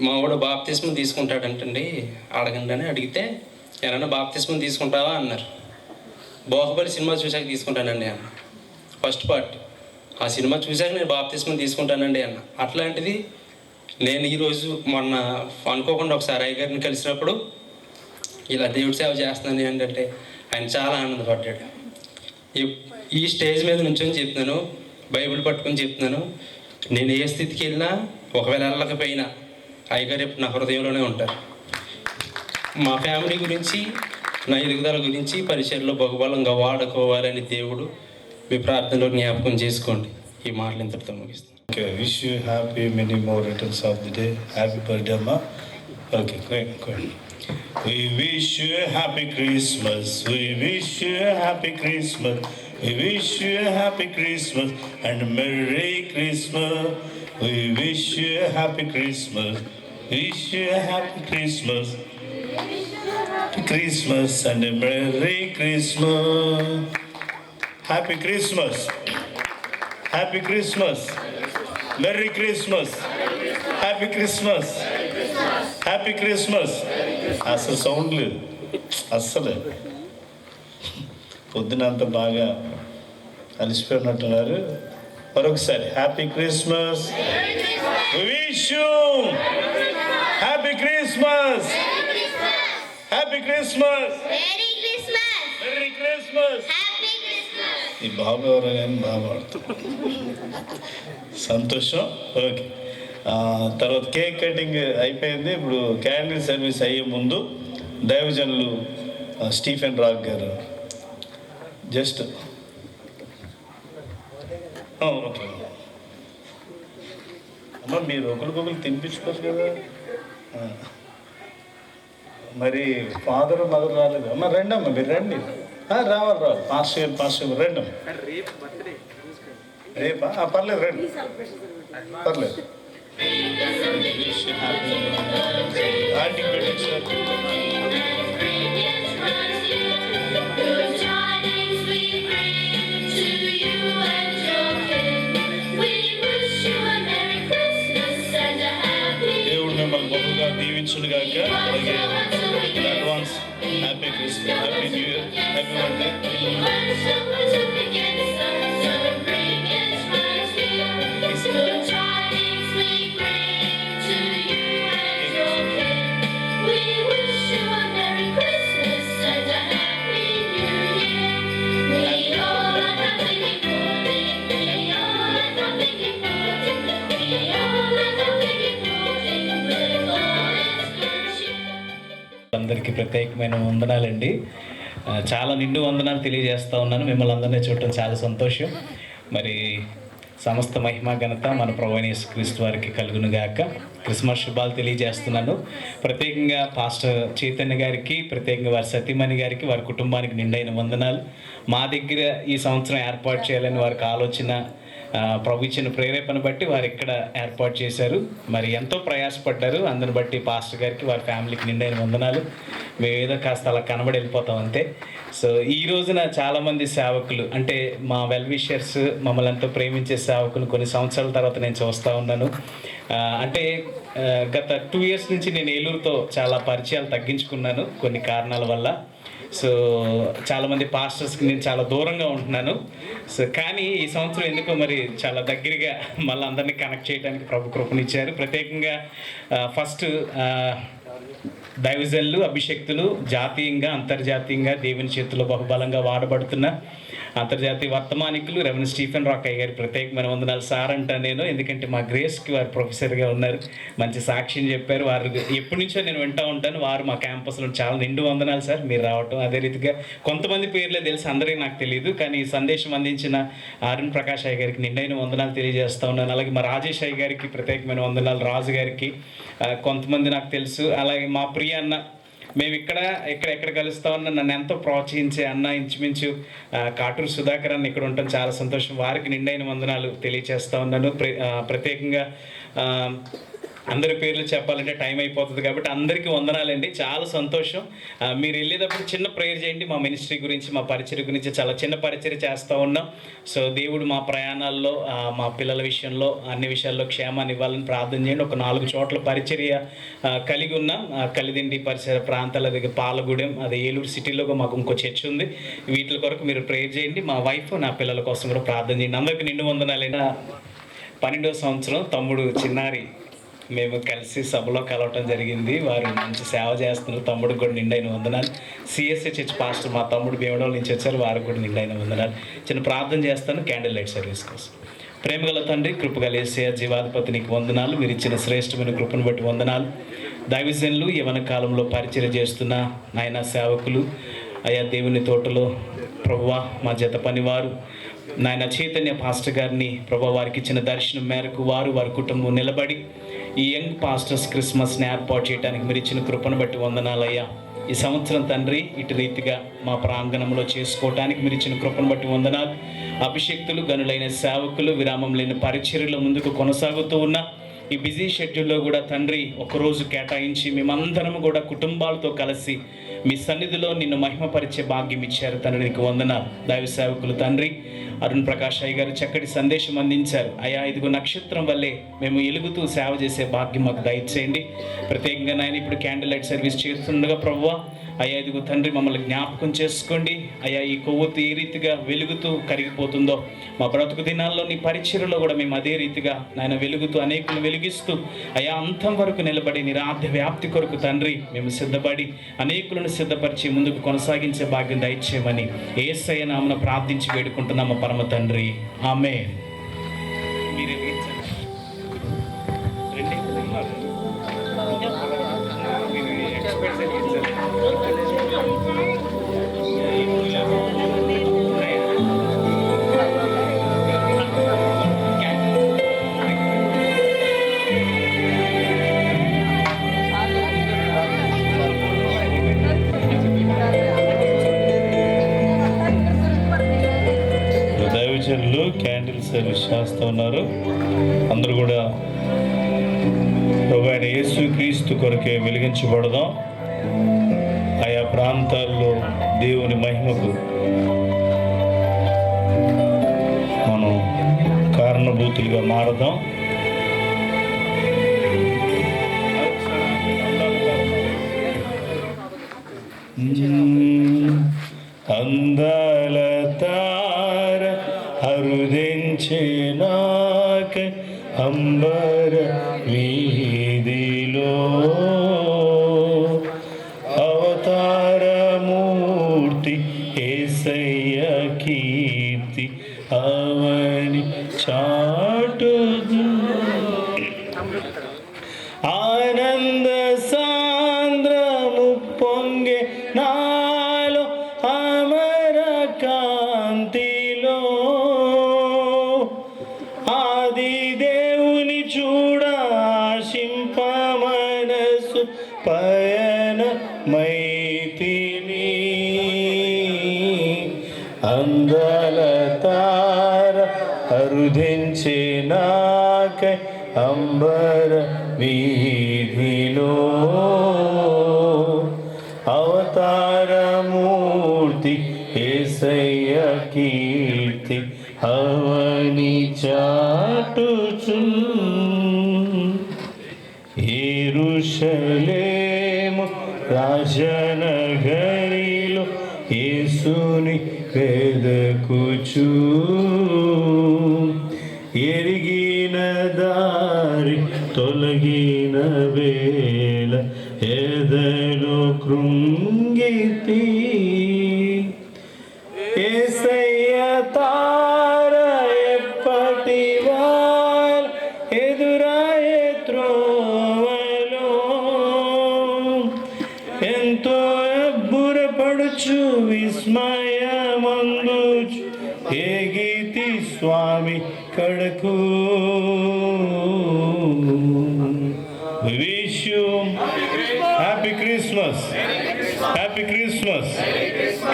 మా వాడు బాప్తిస్మం తీసుకుంటాడంటండి, అడగండి అని అడిగితే ఏమన్నా బాప్తిస్మం తీసుకుంటావా అన్నారు. బాహుబలి సినిమా చూశాక తీసుకుంటానండి అన్న, ఫస్ట్ పార్ట్. ఆ సినిమా చూశాక నేను బాప్తిస్మం తీసుకుంటానండి అన్న. అట్లాంటిది నేను ఈరోజు మొన్న అనుకోకుండా ఒకసారి అయ్యగారిని కలిసినప్పుడు ఇలా దేవుడి సేవ చేస్తున్నాను ఏంటంటే ఆయన చాలా ఆనందపడ్డాడు. ఈ స్టేజ్ మీద నుంచొని చెప్తున్నాను, బైబిల్ పట్టుకొని చెప్తున్నాను, నేను ఏ స్థితికి వెళ్ళినా ఒకవేళ వెళ్ళకపోయినా అయ్యగారు ఎప్పుడు నా హృదయంలోనే ఉంటారు. మా ఫ్యామిలీ గురించి, నా ఎదుగుదల గురించి పరిచయంలో బహుబలంగా వాడుకోవాలని దేవుడు మీ ప్రార్థనలో జ్ఞాపకం చేసుకోండి. ఈ మాటలు ఇంతటితో ముగిస్తాను. Okay, wish you happy many more returns of the day. Happy birthday అమ్మా. Okay, great. We wish you a happy Christmas. We wish you a happy Christmas. We wish you a happy Christmas and Merry Christmas. We wish you a happy Christmas. Wish you a happy Christmas. Christmas and a Merry Christmas. Happy Christmas. Happy Christmas. Merry Christmas. Happy Christmas. Happy Christmas. అసలు సౌండ్ లేదు, అస్సలే. పొద్దున అంత బాగా అలసిపోయినట్టున్నారు. మరొకసారి happy Christmas. Wish you happy Christmas. Happy Christmas. Merry Christmas. ఈ బాబు ఎవరో కానీ బాగా ఆడుతున్నారు. సంతోషం. ఓకే, తర్వాత కేక్ కటింగ్ అయిపోయింది. ఇప్పుడు క్యాండిల్ సర్వీస్ అయ్యే ముందు దైవజనులు స్టీఫెన్ రాక్ గారు జస్ట్ ఓకే అమ్మ, మీరు ఒకరికొకరు తినిపించుకోరు కదా. మరి ఫాదర్ మదర్ రాలేదు అమ్మ. రండి అమ్మ, మీరు రండి. రావాలి పాస్టర్ రండి అమ్మ. రేపా? పర్లేదు, రండి, పర్లేదు. ఆంటీకి పెట్టించారు. దేవుడు మిమ్మల్ని బహుగా దీవించును గాక. అలాగే advance happy Christmas, happy new year, happy birthday. అందరికీ ప్రత్యేకమైన వందనాలండి. చాలా నిండు వందనాలు తెలియజేస్తూ ఉన్నాను. మిమ్మల్ని అందరినీ చూడటం చాలా సంతోషం. మరి సమస్త మహిమ ఘనత మన ప్రభువైన యేసుక్రీస్తు వారికి కలుగునుగాక. క్రిస్మస్ శుభాలు తెలియజేస్తున్నాను. ప్రత్యేకంగా పాస్టర్ చైతన్య గారికి, ప్రత్యేకంగా వారి సతీమణి గారికి, వారి కుటుంబానికి నిండైన వందనాలు. మా దగ్గర ఈ సంవత్సరం ఏర్పాటు చేయాలని వారికి ఆలోచన ప్రభు ఇచ్చిన ప్రేరేపణ బట్టి వారు ఇక్కడ ఏర్పాటు చేశారు. మరి ఎంతో ప్రయాసపడ్డారు. అందుని బట్టి పాస్టర్ గారికి వారి ఫ్యామిలీకి నిండైన వందనాలు. మేము ఏదో కాస్త అలా కనబడి వెళ్ళిపోతాం అంతే. సో ఈ రోజున చాలామంది సేవకులు అంటే మా వెల్ విషర్స్, మమ్మల్ని ఎంతో ప్రేమించే సేవకులు కొన్ని సంవత్సరాల తర్వాత నేను చూస్తూ ఉన్నాను. అంటే గత 2 years నుంచి నేను ఏలూరుతో చాలా పరిచయాలు తగ్గించుకున్నాను కొన్ని కారణాల వల్ల. సో చాలామంది పాస్టర్స్కి నేను చాలా దూరంగా ఉంటున్నాను. సో కానీ ఈ సంవత్సరం ఎందుకో మరి చాలా దగ్గరగా మళ్ళీ అందరినీ కనెక్ట్ చేయడానికి ప్రభు కృపనిచ్చారు. ప్రత్యేకంగా ఫస్ట్ దైవజనులు, అభిషక్తులు జాతీయంగా అంతర్జాతీయంగా దేవుని చేతిలో బహుబలంగా వాడబడుతున్న అంతర్జాతీయ వర్తమానికులు రెవెన్యూ స్టీఫెన్ రాకయ్య గారి ప్రత్యేకమైన వందనాలు సార్ అంటాను నేను. ఎందుకంటే మా గ్రేస్కి వారు ప్రొఫెసర్గా ఉన్నారు, మంచి సాక్ష్యం చెప్పారు. వారు ఎప్పటి నుంచో నేను వింటూ ఉంటాను. వారు మా క్యాంపస్లో చాలా నిండు వందనాలు సార్ మీరు రావటం. అదే రీతిగా కొంతమంది పేర్లే తెలుసు, అందరికీ నాకు తెలియదు. కానీ ఈ సందేశం అందించిన అరుణ్ ప్రకాష్ అయ్య గారికి నిండైన వందనాలు తెలియజేస్తూ ఉన్నాను. అలాగే మా రాజేష్ అయ్య గారికి ప్రత్యేకమైన వందనాలు, రాజు గారికి కొంతమంది నాకు తెలుసు. అలాగే మా ప్రియ అన్న, మేము ఎక్కడ కలుస్తా ఉన్నా నన్ను ఎంతో ప్రోత్సహించే అన్న ఇంచుమించు కాటూరు సుధాకర్ అన్న ఇక్కడ ఉంటాం, చాలా సంతోషం. వారికి నిండైన వందనాలు తెలియజేస్తూ ఉన్నాను. ప్రత్యేకంగా అందరి పేర్లు చెప్పాలంటే టైం అయిపోతుంది కాబట్టి అందరికీ వందనాలండి. చాలా సంతోషం. మీరు వెళ్ళేటప్పుడు చిన్న ప్రేయర్ చేయండి. మా మినిస్ట్రీ గురించి, మా పరిచర్య గురించి చాలా చిన్న పరిచర్య చేస్తూ ఉన్నాం. సో దేవుడు మా ప్రయాణాల్లో, మా పిల్లల విషయంలో, అన్ని విషయాల్లో క్షేమాన్ని ఇవ్వాలని ప్రార్థన చేయండి. ఒక 4 చోట్ల పరిచర్య కలిగి ఉన్నాం. కలిదిండి పరిసర ప్రాంతాల దగ్గర పాలగూడెం, అదే ఏలూరు సిటీలో మాకు ఇంకో చర్చ్ ఉంది. వీటి కొరకు మీరు ప్రేయర్ చేయండి. మా వైఫ్, నా పిల్లల కోసం కూడా ప్రార్థన చేయండి. అందరికీ నిండు వందనాలైనా 12వ సంవత్సరం తమ్ముడు చిన్నారి మేము కలిసి సభలో కలవటం జరిగింది. వారు మంచి సేవ చేస్తున్నారు. తమ్ముడికి కూడా నిండైన వందనాలు. సిఎస్ఏ చర్చ్ పాస్టర్ మా తమ్ముడు భీమడోల నుంచి వచ్చారు, వారికి కూడా నిండైన వందనాలు. చిన్న ప్రార్థన చేస్తాను క్యాండిల్ లైట్ సర్వీస్ కోసం. ప్రేమగల తండ్రి, కృపగల యేసయ్య జీవాధిపతి నీకు వందనాలు. మీరు ఇచ్చిన శ్రేష్టమైన కృపను బట్టి వందనాలు. దైవజనులు, యవన కాలంలో పరిచర్య చేస్తున్న నాయన సేవకులు, అయా దేవుని తోటలో ప్రభువా మా జత పనివారు నాయన చైతన్య పాస్టర్ గారిని ప్రభు వారికి ఇచ్చిన దర్శనం మేరకు వారి కుటుంబం నిలబడి ఈ యంగ్ పాస్టర్స్ క్రిస్మస్ని ఏర్పాటు చేయడానికి మీరు ఇచ్చిన కృపను బట్టి వందనాలయ్యా. ఈ సంవత్సరం తండ్రి ఇటు రీతిగా మా ప్రాంగణంలో చేసుకోవటానికి మీరు ఇచ్చిన కృపను బట్టి వందనాలు. అభిషక్తులు, గనులైన సేవకులు, విరామం లేని పరిచర్యలో ముందుకు కొనసాగుతూ ఉన్న ఈ బిజీ షెడ్యూల్లో కూడా తండ్రి ఒకరోజు కేటాయించి మేమందరం కూడా కుటుంబాలతో కలిసి మీ సన్నిధిలో నిన్ను మహిమపరిచే భాగ్యం ఇచ్చారు తండ్రి, నీకు వందనాలు. దైవ సేవకులు తండ్రి అరుణ్ ప్రకాష్ అయ్య గారు చక్కటి సందేశం అందించారు. అయా ఇదిగో నక్షత్రం వల్లే మేము ఎలుగుతూ సేవ చేసే భాగ్యం మాకు దయచేయండి. ప్రత్యేకంగా నాయన ఇప్పుడు క్యాండిల్ లైట్ సర్వీస్ చేస్తుండగా ప్రభువా అయ్యా ఇదిగో తండ్రి మమ్మల్ని జ్ఞాపకం చేసుకోండి. అయ్యా ఈ కొవ్వొత్తు ఏ రీతిగా వెలుగుతూ కరిగిపోతుందో మా బ్రతుకు దినాల్లో నీ పరిచర్యలో కూడా మేము అదే రీతిగా నాయన వెలుగుతూ అనేకులు వెలిగిస్తూ అయా అంతం వరకు నిలబడి నిరాధ్య వ్యాప్తి కొరకు తండ్రి మేము సిద్ధపడి అనేకులను సిద్ధపరిచి ముందుకు కొనసాగించే భాగ్యం దయచేయమని యేసయ్య నామమున ప్రార్థించి వేడుకుంటున్నాము పరమ తండ్రి, ఆమేన్. దైవజనులు క్యాండిల్ సర్వీస్ చేస్తూ ఉన్నారు. అందరూ కూడా ప్రభు అయిన యేసుక్రీస్తు కొరకే వెలిగించబడదాం. ఆయా ప్రాంతాల్లో దేవుని మహిమకు మనం కారణభూతులుగా మారదాం. అందాల తార అరుదించినాక అంబర వీధిలో అవతారమూర్తి యేసయ్య కీర్తి అవని చాటుదు ఆనంద సాంద్రము పొంగే నాలో అమర కాంతిలో ఆది దేవుని చూడ ఆశింప అంబర వీధిలో అవతారమూర్తి యేసయ్య కీర్తి అవని చాటుచున్ యెరూషలేము రాజనగరిలో యేసుని వెదకుచు ఎరిగిన దారి తొలగిన వేళ ఎదలో కృంగితి యేసయ్య తార ఎప్పటి వాళ్ళ ఎదురాయే త్రోవలో ఎంతో అబ్బురపడుచు విస్మయమందుచు ఏగితి స్వామి కడకు. Wish you happy Christmas, happy Christmas.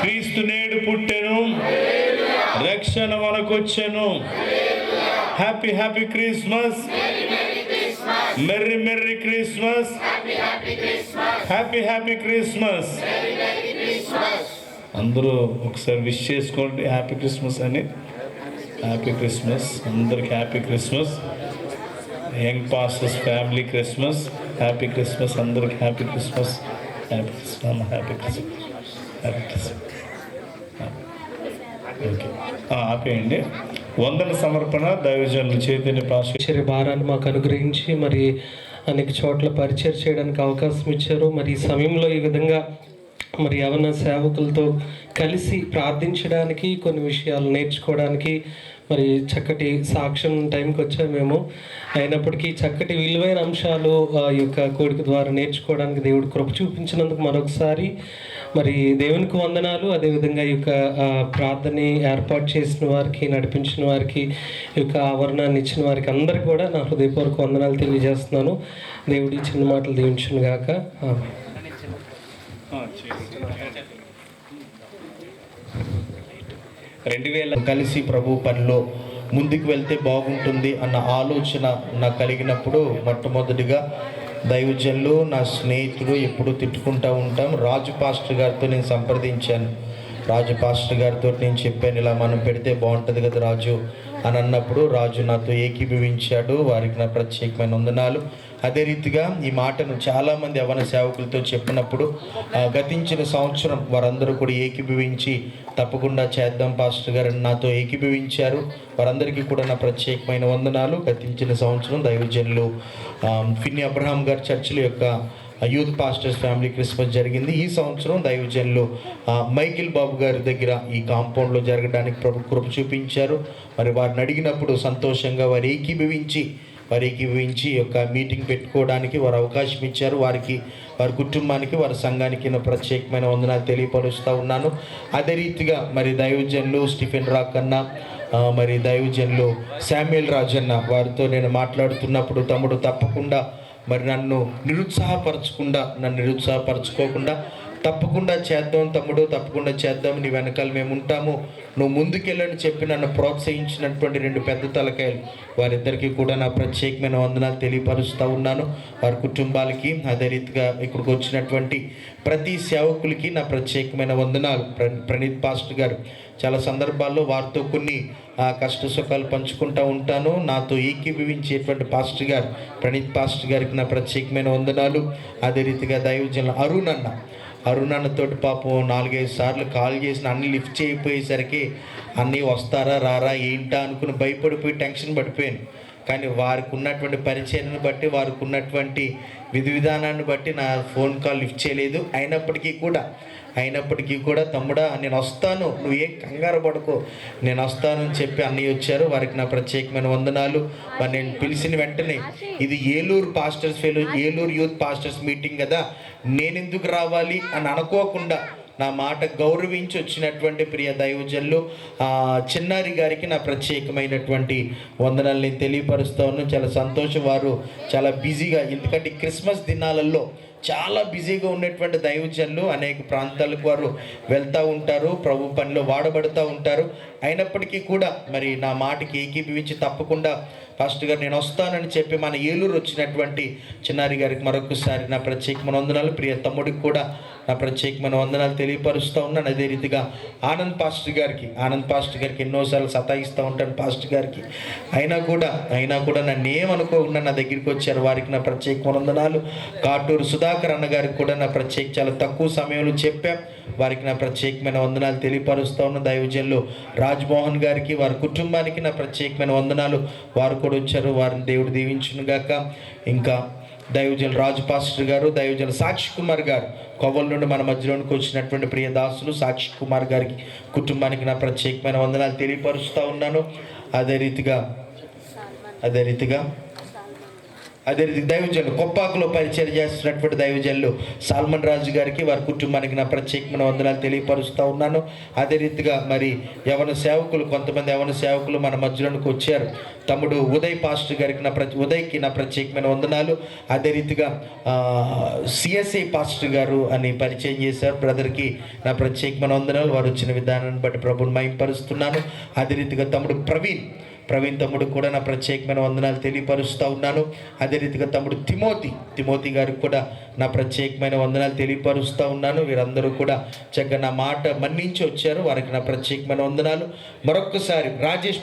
క్రీస్తు నేడు పుట్టెను, రక్షణ మనకొచ్చెను. Happy happy Christmas, merry merry Christmas, happy happy Christmas. అందరూ ఒకసారి విష్ చేసుకోండి హ్యాపీ క్రిస్మస్ అని. హ్యాపీ క్రిస్మస్ అందరికి, happy Christmas. Young pastors family Christmas, happy Christmas అందరికి, happy Christmas, happy Christmas, happy Christmas, happy Christmas. Okay, ఆపేయండి. వందన సమర్పణ దైవజనులు చైతన్య పాస్టర్ భారాన్ని మాకు అనుగ్రహించి మరి అనేక చోట్ల పరిచయం చేయడానికి అవకాశం ఇచ్చారు. మరి ఈ సమయంలో ఈ విధంగా మరి యవన సేవకులతో కలిసి ప్రార్థించడానికి, కొన్ని విషయాలు నేర్చుకోవడానికి మరి చక్కటి సాక్ష్యం టైంకి వచ్చాము మేము. అయినప్పటికీ చక్కటి విలువైన అంశాలు ఈ యొక్క కోడిక ద్వారా నేర్చుకోవడానికి దేవుడు కృప చూపించినందుకు మరొకసారి మరి దేవునికి వందనాలు. అదేవిధంగా ఈ యొక్క ప్రార్థనని ఏర్పాటు చేసిన వారికి, నడిపించిన వారికి, ఈ యొక్క ఆవరణాన్ని ఇచ్చిన వారికి అందరికీ కూడా నా హృదయపూర్వక వందనాలు తెలియజేస్తున్నాను. దేవుడి చిన్న మాటలు దీవించును గాక. ఆమేన్. 2000 కలిసి ప్రభు పనిలో ముందుకు వెళ్తే బాగుంటుంది అన్న ఆలోచన నాకు కలిగినప్పుడు మొట్టమొదటిగా దైవజనులు, నా స్నేహితుడు, ఎప్పుడు తిట్టుకుంటూ ఉంటాం, రాజు పాస్టర్ గారితో నేను సంప్రదించాను. రాజు పాస్టర్ గారితో నేను చెప్పాను, ఇలా మనం పెడితే బాగుంటుంది కదా రాజు అని అన్నప్పుడు రాజు నాతో ఏకీభవించాడు. వారికి నా ప్రత్యేకమైన వందనాలు. అదే రీతిగా ఈ మాటను చాలామంది యవన సేవకులతో చెప్పినప్పుడు గతించిన సంవత్సరం వారందరూ కూడా ఏకీభవించి తప్పకుండా చేద్దాం పాస్టర్ గారు నాతో ఏకీభవించారు. వారందరికీ కూడా నా ప్రత్యేకమైన వందనాలు. గతించిన సంవత్సరం దైవజనులు ఫిన్ని అబ్రహాం గారి చర్చిల యొక్క యూత్ పాస్టర్స్ ఫ్యామిలీ క్రిస్మస్ జరిగింది. ఈ సంవత్సరం దైవజనులు మైకిల్ బాబు గారి దగ్గర ఈ కాంపౌండ్లో జరగడానికి ప్రభు కృప చూపించారు. మరి వారిని అడిగినప్పుడు సంతోషంగా వారు ఏకీభవించి యొక్క మీటింగ్ పెట్టుకోవడానికి వారు అవకాశం ఇచ్చారు. వారికి, వారి కుటుంబానికి, వారి సంఘానికి నా ప్రత్యేకమైన వందనాలు తెలియపరుస్తూ ఉన్నాను. అదే రీతిగా మరి దైవజనులు స్టీఫెన్ రాక్ అన్న, మరి దైవజనులు శామ్యుయల్ రాజన్న వారితో నేను మాట్లాడుతున్నప్పుడు, తమ్ముడు తప్పకుండా మరి నన్ను నిరుత్సాహపరచుకోకుండా తప్పకుండా చేద్దాం తమ్ముడు, తప్పకుండా చేద్దాం, నీ వెనకాల మేము ఉంటాము, నువ్వు ముందుకెళ్ళని చెప్పి నన్ను ప్రోత్సహించినటువంటి 2 పెద్ద తలకాయలు వారిద్దరికీ కూడా నా ప్రత్యేకమైన వందనాలు తెలియపరుస్తూ ఉన్నాను. వారి కుటుంబాలకి, అదే రీతిగా ఇక్కడికి వచ్చినటువంటి ప్రతి సేవకులకి నా ప్రత్యేకమైన వందనాలు. ప్రణీత్ పాస్టర్ గారు చాలా సందర్భాల్లో వారితో కొన్ని కష్ట సుఖాలు పంచుకుంటూ ఉంటాను. నాతో ఏకీభవించేటువంటి పాస్టర్ గారు ప్రణీత్ పాస్టర్ గారికి నా ప్రత్యేకమైన వందనాలు. అదే రీతిగా దైవజనులు అరుణ్ అన్నతోటి పాపం 4-5 సార్లు కాల్ చేసిన అన్ని లిఫ్ట్ చేయకపోయేసరికి అన్నీ వస్తారా రారా ఏంటా అనుకుని భయపడిపోయి టెన్షన్ పడిపోయాను. కానీ వారికి ఉన్నటువంటి పరిచయాన్ని బట్టి, వారికి ఉన్నటువంటి విధి విధానాన్ని బట్టి నా ఫోన్ కాల్ లిఫ్ట్ చేయలేదు. అయినప్పటికీ కూడా తమ్ముడా నేను వస్తాను, నువ్వు ఏం కంగారు పడుకో, నేను వస్తాను అని చెప్పి అన్నీ వచ్చారు. వారికి నా ప్రత్యేకమైన వందనాలు. మరి నేను పిలిచిన వెంటనే ఇది ఏలూరు యూత్ పాస్టర్స్ మీటింగ్ కదా, నేనెందుకు రావాలి అని అనుకోకుండా నా మాట గౌరవించి వచ్చినటువంటి ప్రియ దైవజనులు చిన్నారి గారికి నా ప్రత్యేకమైనటువంటి వందనాలు నేను తెలియపరుస్తూ ఉన్నాను. చాలా సంతోషం. వారు చాలా బిజీగా, ఎందుకంటే క్రిస్మస్ దినాలలో చాలా బిజీగా ఉన్నటువంటి దైవజనులు అనేక ప్రాంతాలకు వారు వెళ్తూ ఉంటారు, ప్రభు పనిలో వాడబడుతూ ఉంటారు. అయినప్పటికీ కూడా మరి నా మాటకి ఏకీభవించి తప్పకుండా పాస్టర్ గారు నేను వస్తానని చెప్పి మన ఏలూరు వచ్చినటువంటి చిన్నారి గారికి మరొకసారి నా ప్రత్యేకమైన వందనాలు. ప్రియ తమ్ముడికి కూడా నా ప్రత్యేకమైన వందనాలు తెలియపరుస్తూ ఉన్నాను. అదే రీతిగా ఆనంద్ పాస్టర్ గారికి ఎన్నోసార్లు సతాయిస్తూ ఉంటాను పాస్టర్ గారికి. అయినా కూడా నన్ను ఏమనుకోకుండా నా దగ్గరికి వచ్చారు. వారికి నా ప్రత్యేకమైన వందనాలు. కాటూరు సుధాకర్ అన్న గారికి కూడా నా చాలా తక్కువ సమయంలో చెప్పాం. వారికి నా ప్రత్యేకమైన వందనాలు తెలియపరుస్తూ ఉన్న దైవజనులు రాజ్మోహన్ గారికి, వారి కుటుంబానికి నా ప్రత్యేకమైన వందనాలు. వారు కూడా వచ్చారు. వారిని దేవుడు దీవించును గాక. ఇంకా దైవజనులు రాజు పాస్టర్ గారు, దైవజనులు సాక్షి కుమార్ గారు, కొవ్వల నుండి మన మధ్యలోనికి వచ్చినటువంటి ప్రియ దాసులు సాక్షి కుమార్ గారికి కుటుంబానికి నా ప్రత్యేకమైన వందనాలు తెలియపరుస్తూ ఉన్నాను. అదే రీతిగా దైవజనులు కొప్పాకులో పరిచయం చేస్తున్నటువంటి దైవజనులు సాల్మన్ రాజు గారికి, వారి కుటుంబానికి నా ప్రత్యేకమైన వందనాలు తెలియపరుస్తూ ఉన్నాను. అదే రీతిగా మరి కొంతమంది యవన సేవకులు మన మధ్యలోనికి వచ్చారు. తమ్ముడు ఉదయ్ పాస్టర్ గారికి ఉదయ్కి నా ప్రత్యేకమైన వందనాలు. అదే రీతిగా సిఎస్ఐ పాస్టర్ గారు అని పరిచయం చేశారు. బ్రదర్కి నా ప్రత్యేకమైన వందనాలు. వారు వచ్చిన విధానాన్ని బట్టి ప్రభుని మహిమపరుస్తున్నాను. అదే రీతిగా తమ్ముడు ప్రవీణ్ తమ్ముడు కూడా నా ప్రత్యేకమైన వందనాలు తెలియపరుస్తూ ఉన్నాను. అదే రీతిగా తమ్ముడు తిమోతి గారికి కూడా నా ప్రత్యేకమైన వందనాలు తెలియపరుస్తూ ఉన్నాను. వీరందరూ కూడా చక్కగా నా మాట మన్నించి వచ్చారు. వారికి నా ప్రత్యేకమైన వందనాలు. మరొక్కసారి రాజేష్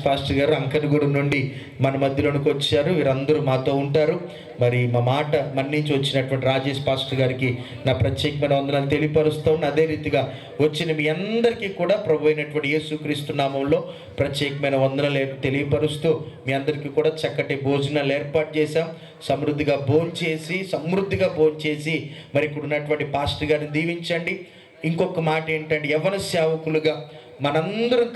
పాస్టర్ గారు అంకనగూడెం నుండి మన మధ్యలోనికి వచ్చారు. వీరందరూ మాతో ఉంటారు. మరి మా మాట మన్నించి వచ్చినటువంటి రాజేష్ పాస్టర్ గారికి నా ప్రత్యేకమైన వందనాలు తెలియపరుస్తూ ఉన్నాను. అదే రీతిగా వచ్చిన మీ అందరికీ కూడా ప్రభు అయినటువంటి యేసుక్రీస్తు నామంలో ప్రత్యేకమైన వందనాలు తెలియపరుస్తూ మీ అందరికీ కూడా చక్కటి భోజనాలు ఏర్పాటు చేశాం. సమృద్ధిగా భోంచేసి మరి ఇక్కడ ఉన్నటువంటి పాస్టర్ గారిని దీవించండి. ఇంకొక మాట ఏంటంటే యవ్వన సేవకులుగా మనందరం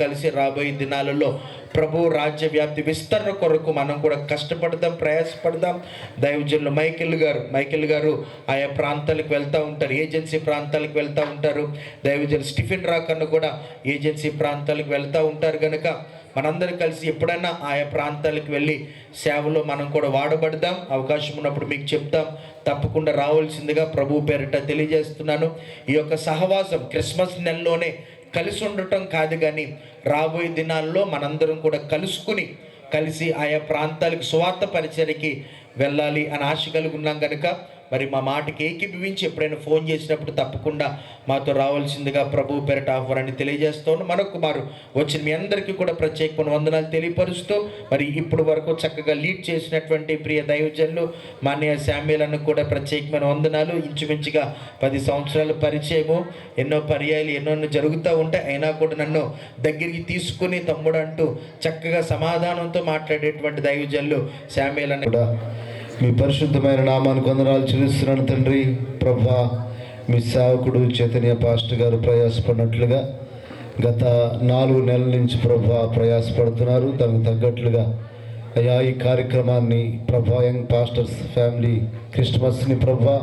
కలిసి రాబోయే దినాలలో ప్రభు రాజ్య వ్యాప్తి విస్తరణ కొరకు మనం కూడా కష్టపడదాం, ప్రయాసపడదాం. దైవజనులు మైకేల్ గారు ఆయా ప్రాంతాలకు వెళ్తూ ఉంటారు, ఏజెన్సీ ప్రాంతాలకు వెళ్తూ ఉంటారు. దైవజనులు స్టీఫెన్ రాకన్న కూడా ఏజెన్సీ ప్రాంతాలకు వెళ్తూ ఉంటారు. కనుక మనందరం కలిసి ఎప్పుడైనా ఆయా ప్రాంతాలకు వెళ్ళి సేవలో మనం కూడా వాడబడదాం. అవకాశం ఉన్నప్పుడు మీకు చెప్తాం. తప్పకుండా రావాల్సిందిగా ప్రభు పేరిట తెలియజేస్తున్నాను. ఈ యొక్క సహవాసం క్రిస్మస్ నెలలోనే కలిసి ఉండటం కాదు, కానీ రాబోయే దినాల్లో మనందరం కూడా కలిసి ఆయా ప్రాంతాలకు సువార్త పరిచర్యకి వెళ్ళాలి అని ఆశ కలిగి ఉన్నాం. కనుక మరి మా మాటకి ఏకీభవించి ఎప్పుడైనా ఫోన్ చేసినప్పుడు తప్పకుండా మాతో రావాల్సిందిగా ప్రభు పేరిట ఆహ్వానాన్ని తెలియజేస్తాను. మరొకమారు వచ్చిన మీ అందరికీ కూడా ప్రత్యేకమైన వందనాలు తెలియపరుస్తూ మరి ఇప్పుడు వరకు చక్కగా లీడ్ చేసినటువంటి ప్రియ దైవజనులు మాన్య శామ్యులను కూడా ప్రత్యేకమైన వందనాలు. ఇంచుమించుగా 10 సంవత్సరాల పరిచయము, ఎన్నో పర్యాయాలు ఎన్నో జరుగుతూ ఉంటాయి. అయినా కూడా నన్ను దగ్గరికి తీసుకుని తమ్ముడు అంటూ చక్కగా సమాధానంతో మాట్లాడేటువంటి దైవజనులు శామ్యులను కూడా మీ పరిశుద్ధమైన నామానికి వందనాలు చెల్లిస్తున్నాను తండ్రి. ప్రభా, మీ సేవకుడు చైతన్య పాస్టర్ గారు ప్రయాసపడినట్లుగా గత 4 నెలల నుంచి ప్రభా ప్రయాసపడుతున్నారు. దానికి తగ్గట్లుగా అయ్యా ఈ కార్యక్రమాన్ని ప్రభా యంగ్ పాస్టర్స్ ఫ్యామిలీ క్రిస్మస్ని ప్రభా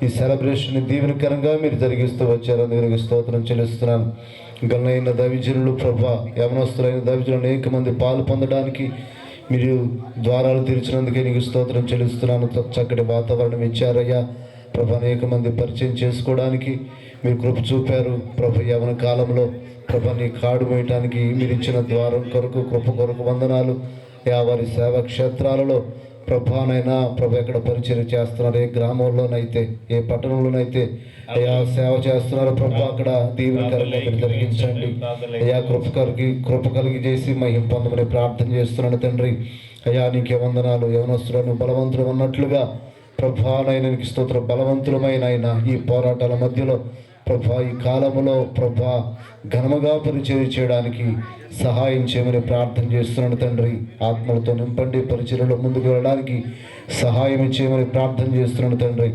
ఈ సెలబ్రేషన్ని దీవెనకరంగా మీరు జరిగిస్తూ వచ్చారు. దేవునికి స్తోత్రం చెల్లిస్తున్నాను. గణనైన దైవజనులు ప్రభా, యవనస్తులైన దైవజనులు అనేక మంది పాలు పొందడానికి మీరు ద్వారాలు తెరిచినందుకే నీకు స్తోత్రం చెల్లిస్తున్నాను. చక్కటి వాతావరణం ఇచ్చారయ్యా ప్రభు. అనేక మంది పరిచయం చేసుకోవడానికి మీరు కృప చూపారు ప్రభు. యవన కాలంలో ప్రభు నీ కాడు వేయటానికి మీరు ఇచ్చిన ద్వారం కొరకు కృప కొరకు వందనాలు. వారి సేవా క్షేత్రాలలో ప్రభానైనా ప్రభు ఎక్కడ పరిచయం చేస్తున్నారు, ఏ గ్రామంలోనైతే ఏ పట్టణంలోనైతే అయ్యా సేవ చేస్తున్నారు ప్రభు, అక్కడ దీవెనకరంగా మీరు జరిగించండి అయ్యా. కృప కలిగి చేసి మహిమ పొందమని ప్రార్థన చేస్తున్నాను తండ్రి. అయ్యా నీకే వందనాలు. యవనస్తులను బలవంతులు అన్నట్లుగా ప్రభానైనా నీకు స్తోత్రం. బలవంతులమైన ఈ పోరాటాల మధ్యలో ప్రభా ఈ కాలంలో ప్రభా ఘనముగా పరిచయం చేయడానికి సహాయం చేయమని ప్రార్థన చేస్తున్నాను తండ్రి. ఆత్మలతో నింపండి, పరిచర్యలో ముందుకు వెళ్ళడానికి సహాయం చేయమని ప్రార్థన చేస్తున్నాను తండ్రి.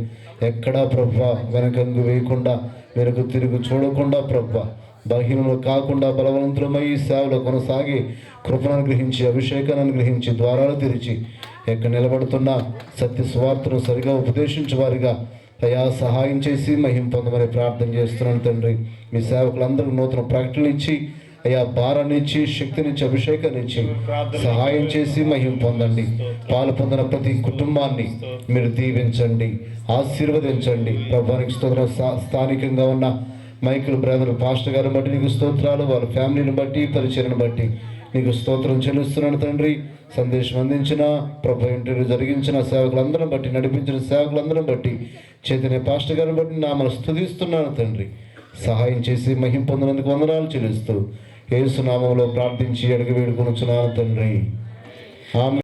ఎక్కడా ప్రభా వెనకంగు వేయకుండా, వెనుక తిరుగు చూడకుండా ప్రభా బలహీనలు కాకుండా బలవంతులమై సేవలో కొనసాగి కృపను అనుగ్రహించి, అభిషేకాన్ని అనుగ్రహించి, ద్వారాలు తెరిచి ఎక్కడ నిలబడుతున్నా సత్య స్వార్థను సరిగా ఉపదేశించే వారిగా అయ్యా సహాయం చేసి మహిమ పొందమని ప్రార్థన చేస్తున్నాను తండ్రి. మీ సేవకులందరూ నూతన ప్రకటనలు ఇచ్చి అయ్యా భారాన్ని ఇచ్చి, శక్తినిచ్చి, అభిషేకాన్ని ఇచ్చి సహాయం చేసి మహిమ పొందండి. పాలు పొందిన ప్రతి కుటుంబాన్ని మీరు దీవించండి, ఆశీర్వదించండి. ప్రభువానికి స్తోత్రం. స్థానికంగా ఉన్న మైకిల్ బ్రదర్ పాస్టర్ గారిని బట్టి నీకు స్తోత్రాలు. వాళ్ళ ఫ్యామిలీని బట్టి, పరిచయను బట్టి నీకు స్తోత్రం చెల్లిస్తున్నాను తండ్రి. సందేశం అందించిన ప్రభు ఇంటర్వ్యూ జరిగించిన సేవకులందరం బట్టి, నడిపించిన సేవకులందరం బట్టి, చైతన్య పాస్టర్ గారిని బట్టి నామను స్తుతిస్తున్నాను తండ్రి. సహాయం చేసి మహిమ పొందినందుకు వందనాలు చెల్లిస్తూ యేసు నామములో ప్రార్థించి అడిగి వేడుకొనుచున్నాను తండ్రి. ఆమె